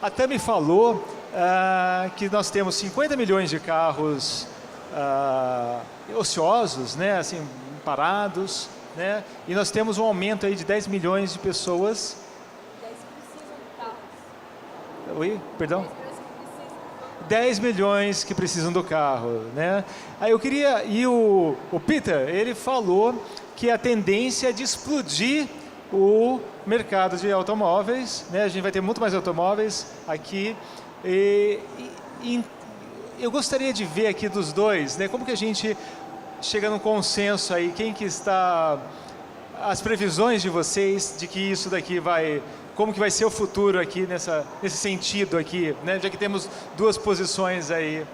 A Tami falou que nós temos 50 milhões de carros ociosos, né, assim, parados, né, e nós temos um aumento aí de 10 milhões de pessoas. Oi, perdão? 10 milhões que precisam do carro, né? Aí eu queria... E o Peter, ele falou que a tendência é de explodir o mercado de automóveis, né? A gente vai ter muito mais automóveis aqui. E eu gostaria de ver aqui dos dois, né? Como que a gente chega num consenso aí? Quem que está... As previsões de vocês de que isso daqui vai... Como que vai ser o futuro aqui nesse sentido aqui, né? Já que temos 2 posições aí.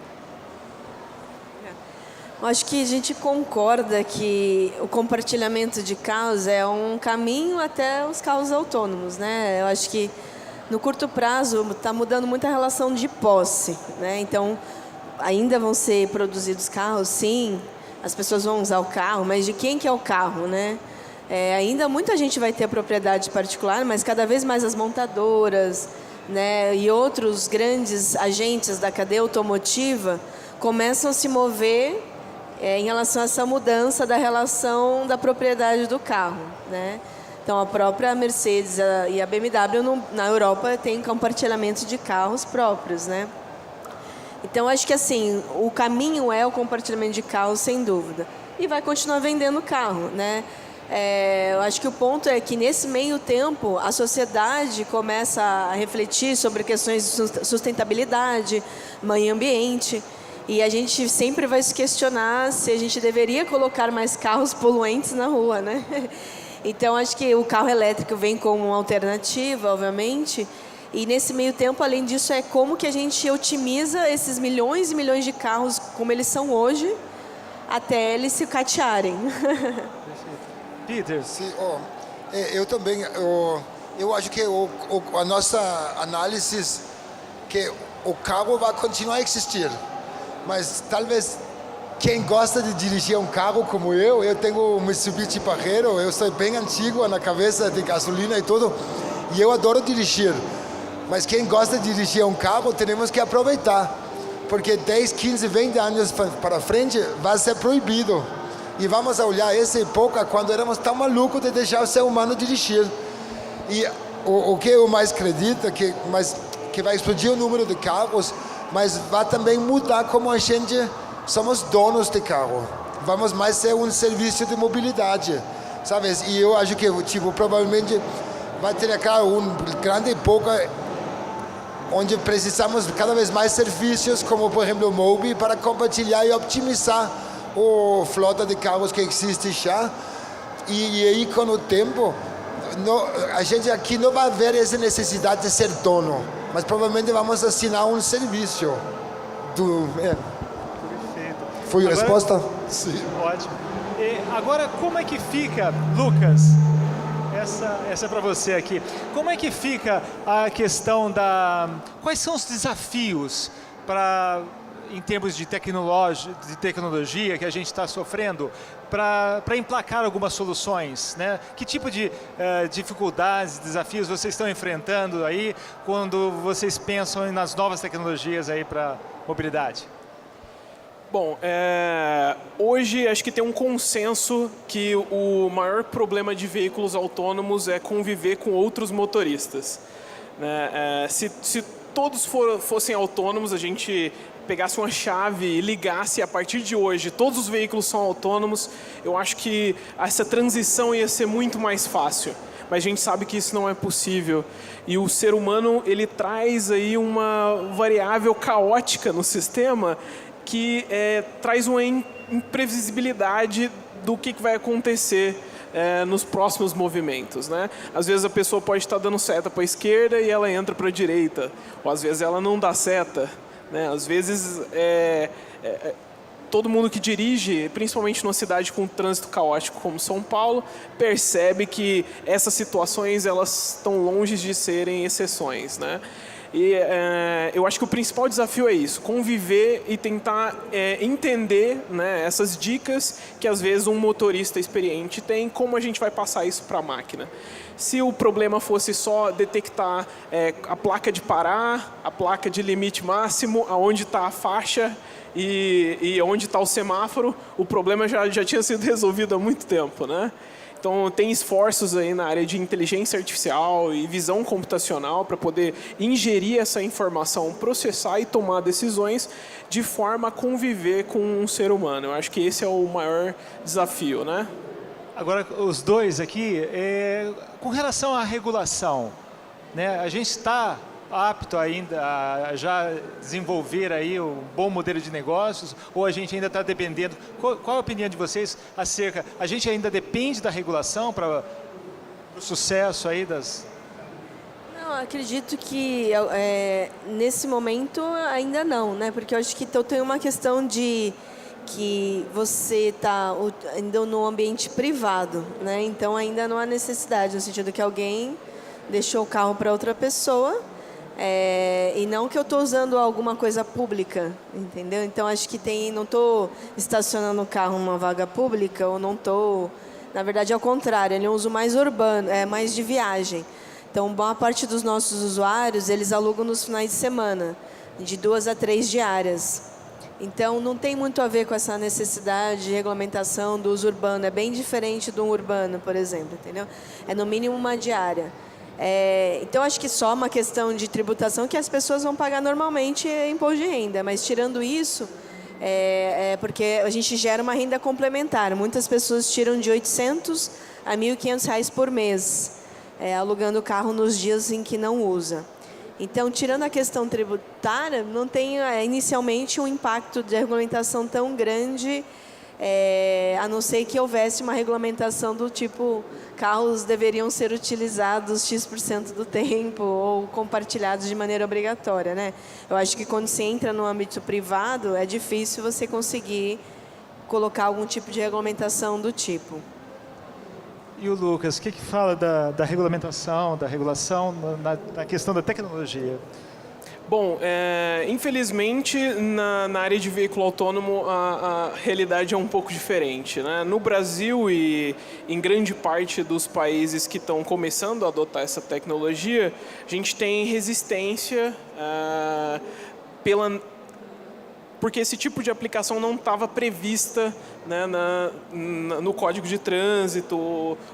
Eu acho que a gente concorda que o compartilhamento de carros é um caminho até os carros autônomos, né? Eu acho que no curto prazo está mudando muito a relação de posse, né? Então, ainda vão ser produzidos carros, sim, as pessoas vão usar o carro, mas de quem que é o carro, né? Ainda muita gente vai ter a propriedade particular, mas cada vez mais as montadoras, né, e outros grandes agentes da cadeia automotiva começam a se mover em relação a essa mudança da relação da propriedade do carro, né? Então, a própria Mercedes e a BMW na Europa têm compartilhamento de carros próprios, né? Então, acho que assim, o caminho é o compartilhamento de carros, sem dúvida. E vai continuar vendendo carro, né? Eu acho que o ponto é que, nesse meio tempo, a sociedade começa a refletir sobre questões de sustentabilidade, meio ambiente, e a gente sempre vai se questionar se a gente deveria colocar mais carros poluentes na rua, né? Então, acho que o carro elétrico vem como uma alternativa, obviamente, e nesse meio tempo, além disso, é como que a gente otimiza esses milhões e milhões de carros como eles são hoje, até eles se catearem. Peter, Sim, eu também, eu acho que a nossa análise que o carro vai continuar a existir, mas talvez quem gosta de dirigir um carro como eu tenho um Mitsubishi Pajero, eu sou bem antigo na cabeça de gasolina e tudo, e eu adoro dirigir, mas quem gosta de dirigir um carro temos que aproveitar, porque 10, 15, 20 anos para frente vai ser proibido. E vamos olhar essa época quando éramos tão malucos de deixar o ser humano dirigir. E o que eu mais acredito que vai explodir o número de carros, mas vai também mudar como a gente somos donos de carro. Vamos mais ser um serviço de mobilidade, sabe? E eu acho que provavelmente vai ter uma grande época onde precisamos cada vez mais serviços, como por exemplo o Mobi, para compartilhar e optimizar a frota de carros que existe já, e aí com o tempo a gente aqui não vai ver essa necessidade de ser dono, mas provavelmente vamos assinar um serviço. Perfeito. Foi a resposta? Sim. Ótimo. E agora, como é que fica, Lucas? Essa é para você aqui. Como é que fica a questão quais são os desafios em termos de tecnologia que a gente está sofrendo para emplacar algumas soluções, né? Que tipo de dificuldades, desafios vocês estão enfrentando aí quando vocês pensam nas novas tecnologias aí para mobilidade? Bom, hoje acho que tem um consenso que o maior problema de veículos autônomos é conviver com outros motoristas, né? Se todos fossem autônomos, a gente pegasse uma chave e ligasse a partir de hoje, todos os veículos são autônomos, eu acho que essa transição ia ser muito mais fácil. Mas a gente sabe que isso não é possível. E o ser humano, ele traz aí uma variável caótica no sistema que traz uma imprevisibilidade do que vai acontecer nos próximos movimentos, né? Às vezes a pessoa pode estar dando seta para a esquerda e ela entra para a direita, ou às vezes ela não dá seta, né? Às vezes todo mundo que dirige, principalmente numa cidade com trânsito caótico como São Paulo, percebe que essas situações elas estão longe de serem exceções, né? E eu acho que o principal desafio é isso, conviver e tentar entender, né, essas dicas que às vezes um motorista experiente tem, como a gente vai passar isso para a máquina. Se o problema fosse só detectar a placa de parar, a placa de limite máximo, aonde está a faixa e onde está o semáforo, o problema já tinha sido resolvido há muito tempo, né? Então, tem esforços aí na área de inteligência artificial e visão computacional para poder ingerir essa informação, processar e tomar decisões de forma a conviver com um ser humano. Eu acho que esse é o maior desafio, né? Agora, os dois aqui, com relação à regulação, né? A gente está apto ainda a já desenvolver aí um bom modelo de negócios, ou a gente ainda está dependendo? Qual a opinião de vocês acerca? A gente ainda depende da regulação para o sucesso aí das... Não, acredito que nesse momento ainda não, né? Porque eu acho que tem uma questão de que você está ainda no ambiente privado, né? Então ainda não há necessidade, no sentido que alguém deixou o carro para outra pessoa. E não que eu estou usando alguma coisa pública, entendeu? Então acho que não estou estacionando o carro numa vaga pública, ou não estou, na verdade é o contrário, ele é um uso mais urbano, mais de viagem. Então boa parte dos nossos usuários, eles alugam nos finais de semana, de 2 a 3 diárias. Então, não tem muito a ver com essa necessidade de regulamentação do uso urbano. É bem diferente do urbano, por exemplo, entendeu? É no mínimo uma diária. Então, acho que só uma questão de tributação que as pessoas vão pagar normalmente é imposto de renda. Mas, tirando isso, porque a gente gera uma renda complementar. Muitas pessoas tiram de R$800 a R$1.500 por mês, alugando o carro nos dias em que não usa. Então, tirando a questão tributária, não tem inicialmente um impacto de regulamentação tão grande, a não ser que houvesse uma regulamentação do tipo, carros deveriam ser utilizados X% do tempo ou compartilhados de maneira obrigatória, né? Eu acho que quando você entra no âmbito privado, é difícil você conseguir colocar algum tipo de regulamentação do tipo. E o Lucas, o que fala da regulamentação, da regulação na questão da tecnologia? Bom, infelizmente, na área de veículo autônomo, a realidade é um pouco diferente, né? No Brasil e em grande parte dos países que estão começando a adotar essa tecnologia, a gente tem resistência porque esse tipo de aplicação não estava prevista, né, no Código de Trânsito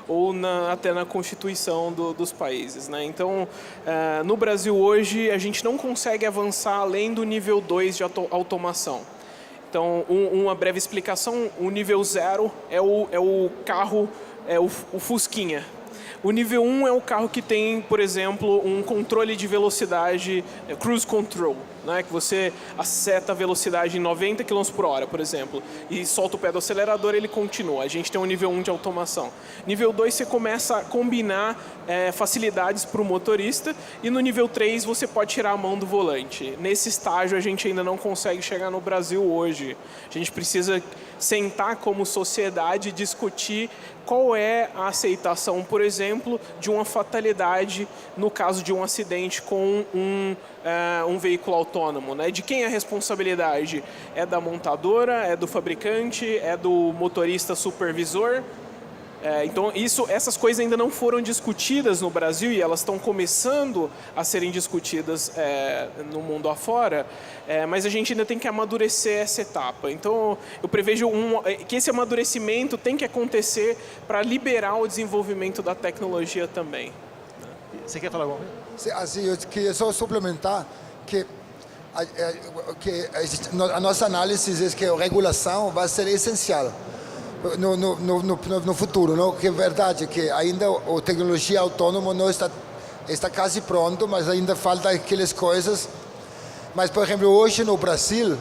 ou até na Constituição dos países, né? Então, no Brasil hoje, a gente não consegue avançar além do nível 2 de automação. Então, uma breve explicação, o nível 0 é o carro, o Fusquinha. O nível 1 é o carro que tem, por exemplo, um controle de velocidade, cruise control, né? Que você seta a velocidade em 90 km por hora, por exemplo, e solta o pé do acelerador, ele continua. A gente tem um nível 1 de automação. Nível 2 você começa a combinar facilidades para o motorista, e no nível 3 você pode tirar a mão do volante. Nesse estágio a gente ainda não consegue chegar no Brasil hoje. A gente precisa sentar como sociedade e discutir qual é a aceitação, por exemplo, de uma fatalidade no caso de um acidente com um veículo autônomo, né? De quem é a responsabilidade? É da montadora, é do fabricante, é do motorista supervisor? Então, essas coisas ainda não foram discutidas no Brasil e elas estão começando a serem discutidas no mundo afora, mas a gente ainda tem que amadurecer essa etapa. Então, eu prevejo que esse amadurecimento tem que acontecer para liberar o desenvolvimento da tecnologia também. Você quer falar alguma coisa? Assim, eu queria só suplementar que a nossa análise é que a regulação vai ser essencial no futuro, não? Que é verdade que ainda a tecnologia autônoma não está quase pronto, mas ainda falta aquelas coisas. Mas, por exemplo, hoje no Brasil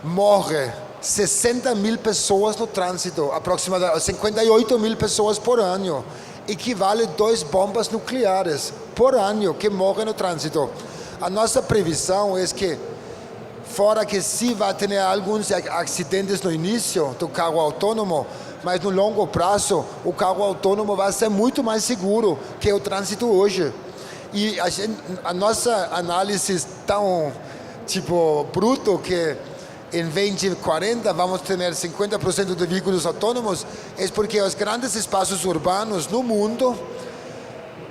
morre 60 mil pessoas no trânsito, aproximadamente 58 mil pessoas por ano, equivale a 2 bombas nucleares por ano que morrem no trânsito. A nossa previsão é que, fora que sim vai ter alguns acidentes no início do carro autônomo, mas no longo prazo o carro autônomo vai ser muito mais seguro que o trânsito hoje. E a nossa análise tão bruto que em 2040 vamos ter 50% de veículos autônomos, é porque os grandes espaços urbanos no mundo,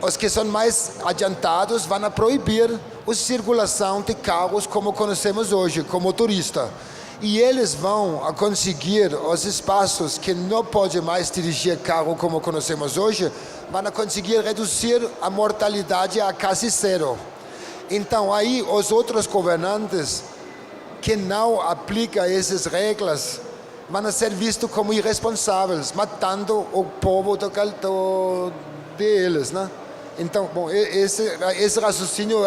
os que são mais adiantados, vão proibir a circulação de carros como conhecemos hoje, como turista. E eles vão conseguir os espaços que não pode mais dirigir carro como conhecemos hoje, vão conseguir reduzir a mortalidade a quase zero. Então aí os outros governantes que não aplicam essas regras vão ser vistos como irresponsáveis, matando o povo deles, né? Então, bom, esse raciocínio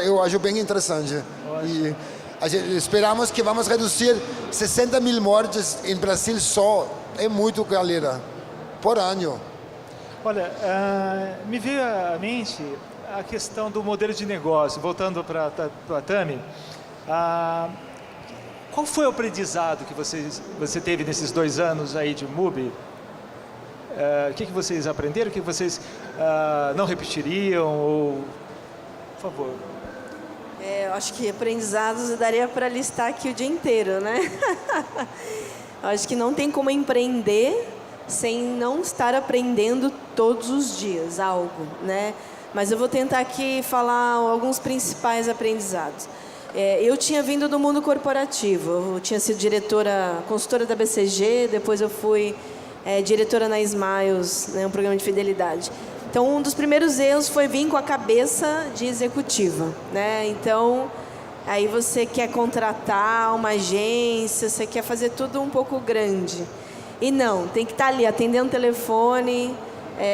eu acho bem interessante. E esperamos que vamos reduzir 60 mil mortes em Brasil só. É muito, galera, por ano. Olha, me veio à mente a questão do modelo de negócio. Voltando para a Tami, qual foi o aprendizado que você teve nesses 2 anos aí de MUBI? O que vocês aprenderam? O que vocês não repetiriam? Ou, por favor. Eu acho que aprendizados eu daria para listar aqui o dia inteiro, né? Eu acho que não tem como empreender sem não estar aprendendo todos os dias algo, né? Mas eu vou tentar aqui falar alguns principais aprendizados. Eu tinha vindo do mundo corporativo, eu tinha sido consultora da BCG, depois eu fui diretora na Smiles, né, um programa de fidelidade. Então, um dos primeiros erros foi vir com a cabeça de executiva, né? Então, aí você quer contratar uma agência, você quer fazer tudo um pouco grande. E não, tem que estar ali atendendo o telefone,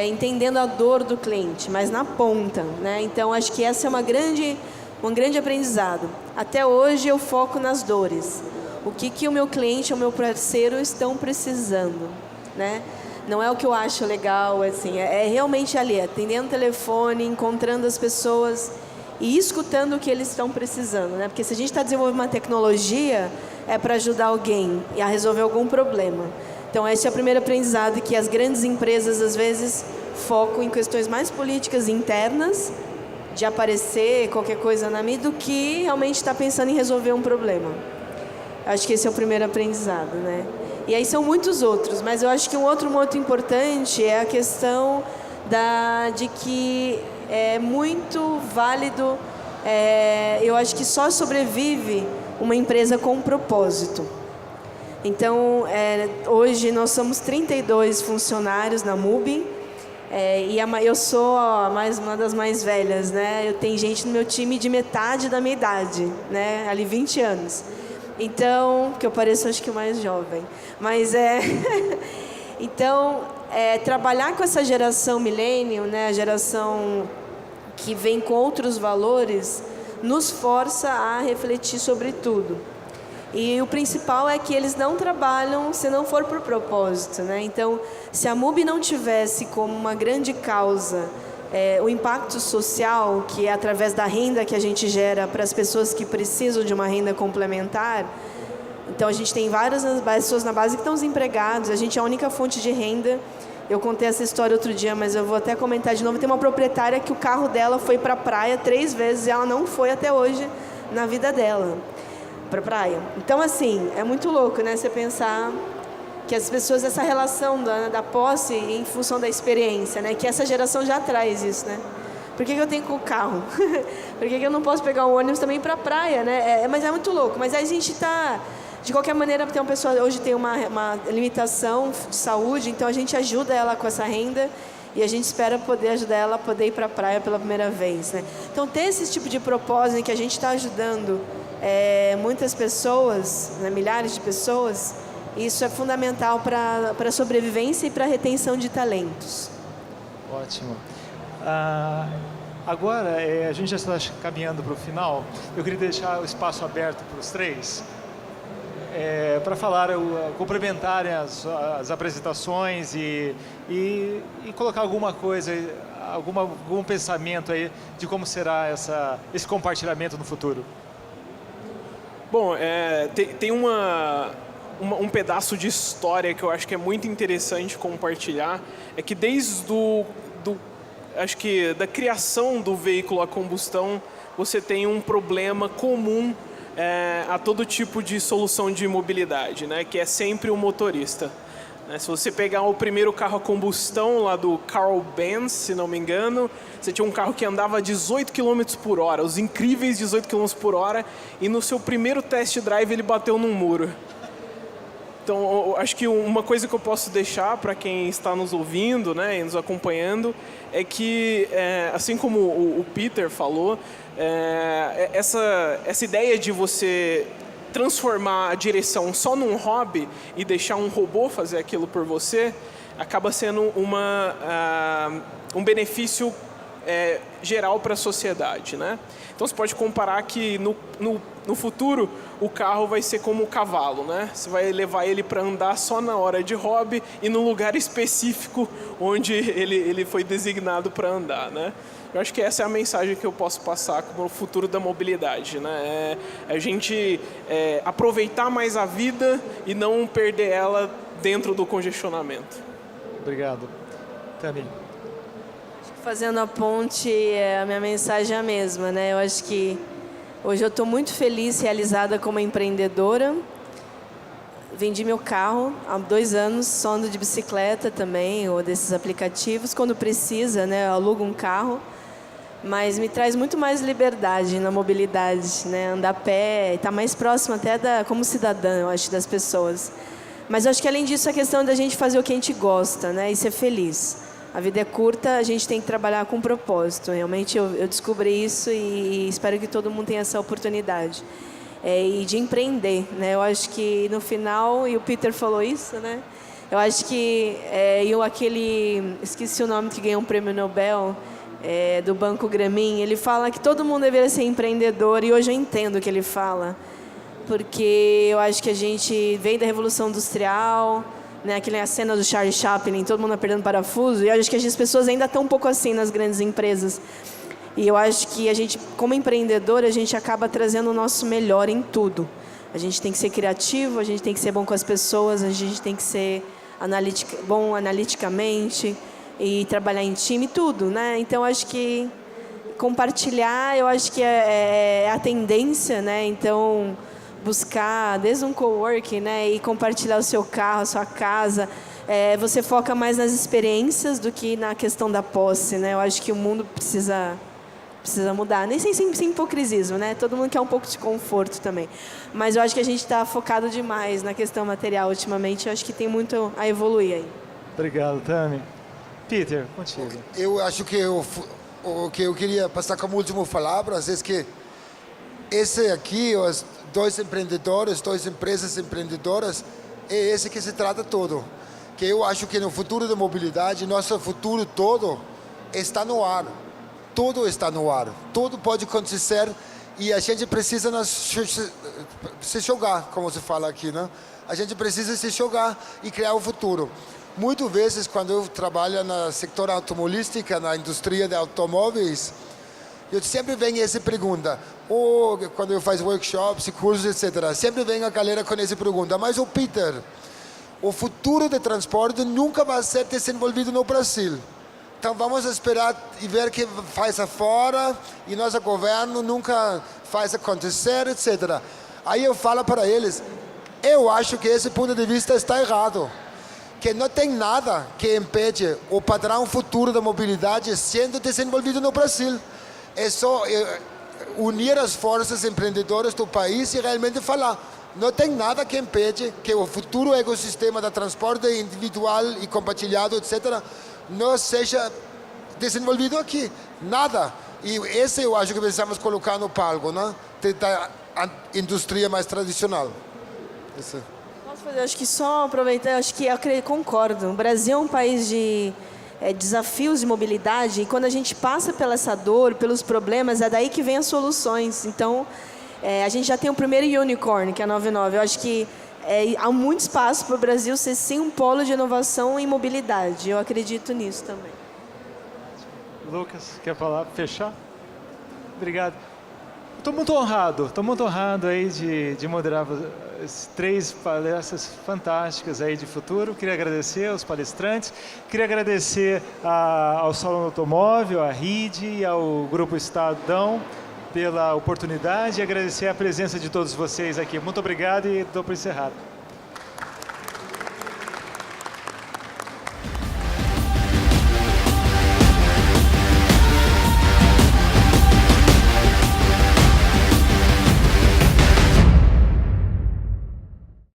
entendendo a dor do cliente, mas na ponta, né? Então, acho que essa é um grande aprendizado. Até hoje eu foco nas dores. O que o meu cliente ou o meu parceiro estão precisando, né? Não é o que eu acho legal, assim, é realmente ali, atendendo o telefone, encontrando as pessoas e escutando o que eles estão precisando, né? Porque se a gente está desenvolvendo uma tecnologia, é para ajudar alguém a resolver algum problema. Então, esse é o primeiro aprendizado, que as grandes empresas, às vezes, focam em questões mais políticas internas, de aparecer qualquer coisa na mídia, do que realmente está pensando em resolver um problema. Acho que esse é o primeiro aprendizado, né? E aí são muitos outros, mas eu acho que um outro ponto importante é a questão de que é muito válido, eu acho que só sobrevive uma empresa com um propósito. Então, hoje nós somos 32 funcionários na MUBI, e eu sou uma das mais velhas, né? Eu tenho gente no meu time de metade da minha idade, né? Ali 20 anos. Então, que eu pareço acho que o mais jovem, mas então, trabalhar com essa geração millennial, né, a geração que vem com outros valores, nos força a refletir sobre tudo. E o principal é que eles não trabalham se não for por propósito, né? Então, se a MUBI não tivesse como uma grande causa o impacto social, que é através da renda que a gente gera para as pessoas que precisam de uma renda complementar. Então, a gente tem várias pessoas na base que estão desempregadas, a gente é a única fonte de renda. Eu contei essa história outro dia, mas eu vou até comentar de novo. Tem uma proprietária que o carro dela foi para a praia 3 vezes e ela não foi até hoje na vida dela para a praia. Então, assim, é muito louco, né? Você pensar que as pessoas, essa relação da posse em função da experiência, né? Que essa geração já traz isso, né? Por que eu tenho com o carro? Por que eu não posso pegar um ônibus também para a praia, né? Mas é muito louco. Mas a gente está, de qualquer maneira, tem uma pessoa, hoje tem uma limitação de saúde, então a gente ajuda ela com essa renda e a gente espera poder ajudar ela a poder ir para a praia pela primeira vez, né? Então, ter esse tipo de propósito em que a gente está ajudando muitas pessoas, né? Milhares de pessoas, isso é fundamental para a sobrevivência e para a retenção de talentos. Ótimo. Agora, a gente já está caminhando para o final. Eu queria deixar o espaço aberto para os três, para falar, complementarem as apresentações e colocar alguma coisa, algum pensamento aí de como será esse compartilhamento no futuro. Bom, tem um pedaço de história que eu acho que é muito interessante compartilhar, é que desde acho que da criação do veículo a combustão, você tem um problema comum a todo tipo de solução de mobilidade, né, que é sempre o motorista. Se você pegar o primeiro carro a combustão lá do Carl Benz, se não me engano, você tinha um carro que andava a 18 km por hora, os incríveis 18 km por hora, e no seu primeiro test drive ele bateu num muro. Então, acho que uma coisa que eu posso deixar para quem está nos ouvindo, né, e nos acompanhando, é que, assim como o Peter falou, essa ideia de você transformar a direção só num hobby e deixar um robô fazer aquilo por você, acaba sendo um benefício geral para a sociedade, né? Então, você pode comparar que no futuro o carro vai ser como o cavalo, né? Você vai levar ele para andar só na hora de hobby e no lugar específico onde ele foi designado para andar, né? Eu acho que essa é a mensagem que eu posso passar como o futuro da mobilidade, né? A gente aproveitar mais a vida e não perder ela dentro do congestionamento. Obrigado. Tami. Fazendo a ponte, a minha mensagem é a mesma, né? Eu acho que hoje eu estou muito feliz, realizada como empreendedora. Vendi meu carro há 2 anos, só ando de bicicleta também, ou desses aplicativos. Quando precisa, né, eu alugo um carro. mas me traz muito mais liberdade na mobilidade, né? Andar a pé, estar mais próximo até como cidadã, eu acho, das pessoas. Mas eu acho que além disso, a questão da gente fazer o que a gente gosta, né? E ser feliz. A vida é curta, a gente tem que trabalhar com propósito. Realmente eu descobri isso e espero que todo mundo tenha essa oportunidade. E de empreender, né? Eu acho que no final, e o Peter falou isso, né? Eu acho que esqueci o nome que ganhou um prêmio Nobel, do Banco Grameen, ele fala que todo mundo deveria ser empreendedor, e hoje eu entendo o que ele fala, porque eu acho que a gente vem da Revolução Industrial, né, a cena do Charlie Chaplin, todo mundo apertando parafuso, e eu acho que as pessoas ainda estão um pouco assim nas grandes empresas. E eu acho que a gente, como empreendedor, a gente acaba trazendo o nosso melhor em tudo. A gente tem que ser criativo, a gente tem que ser bom com as pessoas, a gente tem que ser bom analiticamente e trabalhar em time, tudo, né? Então, acho que compartilhar, eu acho que é a tendência, né? Então, buscar desde um coworking, né? E compartilhar o seu carro, a sua casa. Você foca mais nas experiências do que na questão da posse, né? Eu acho que o mundo precisa mudar, nem sem hipocrisia, né? Todo mundo quer um pouco de conforto também. Mas eu acho que a gente está focado demais na questão material ultimamente. Eu acho que tem muito a evoluir aí. Obrigado, Tami. Peter, contigo. Eu acho que o que eu queria passar como última palavras é que esse aqui, os dois empreendedores, duas empresas empreendedoras, é esse que se trata todo. Que eu acho que no futuro da mobilidade, nosso futuro todo está no ar. Tudo está no ar, tudo pode acontecer e a gente precisa se jogar, como se fala aqui, né? A gente precisa se jogar e criar o futuro. Muitas vezes, quando eu trabalho no setor automobilístico, na indústria de automóveis, eu sempre venho essa pergunta, ou quando eu faço workshops, cursos, etc. Sempre vem a galera com essa pergunta, mas o Peter, o futuro de transporte nunca vai ser desenvolvido no Brasil. Então vamos esperar e ver o que faz fora e nosso governo nunca faz acontecer, etc. Aí eu falo para eles, eu acho que esse ponto de vista está errado. Que não tem nada que impede o padrão futuro da mobilidade sendo desenvolvido no Brasil. É só unir as forças empreendedoras do país e realmente falar. Não tem nada que impede que o futuro ecossistema da transporte individual e compartilhado, etc., não seja desenvolvido aqui. Nada. E esse eu acho que precisamos colocar no palco, né? Da indústria mais tradicional. Esse. Posso fazer? Acho que só aproveitar, acho que eu concordo. O Brasil é um país de desafios de mobilidade, e quando a gente passa pela essa dor, pelos problemas, é daí que vem as soluções. Então, a gente já tem o primeiro unicorn, que é a 99. Eu acho que há muito espaço para o Brasil ser sim um polo de inovação em mobilidade. Eu acredito nisso também. Lucas, quer falar, fechar? Obrigado. Estou muito honrado aí de moderar as 3 palestras fantásticas aí de futuro. Queria agradecer aos palestrantes, queria agradecer ao Salão Automóvel, à RID e ao Grupo Estadão pela oportunidade e agradecer a presença de todos vocês aqui. Muito obrigado e dou por encerrado.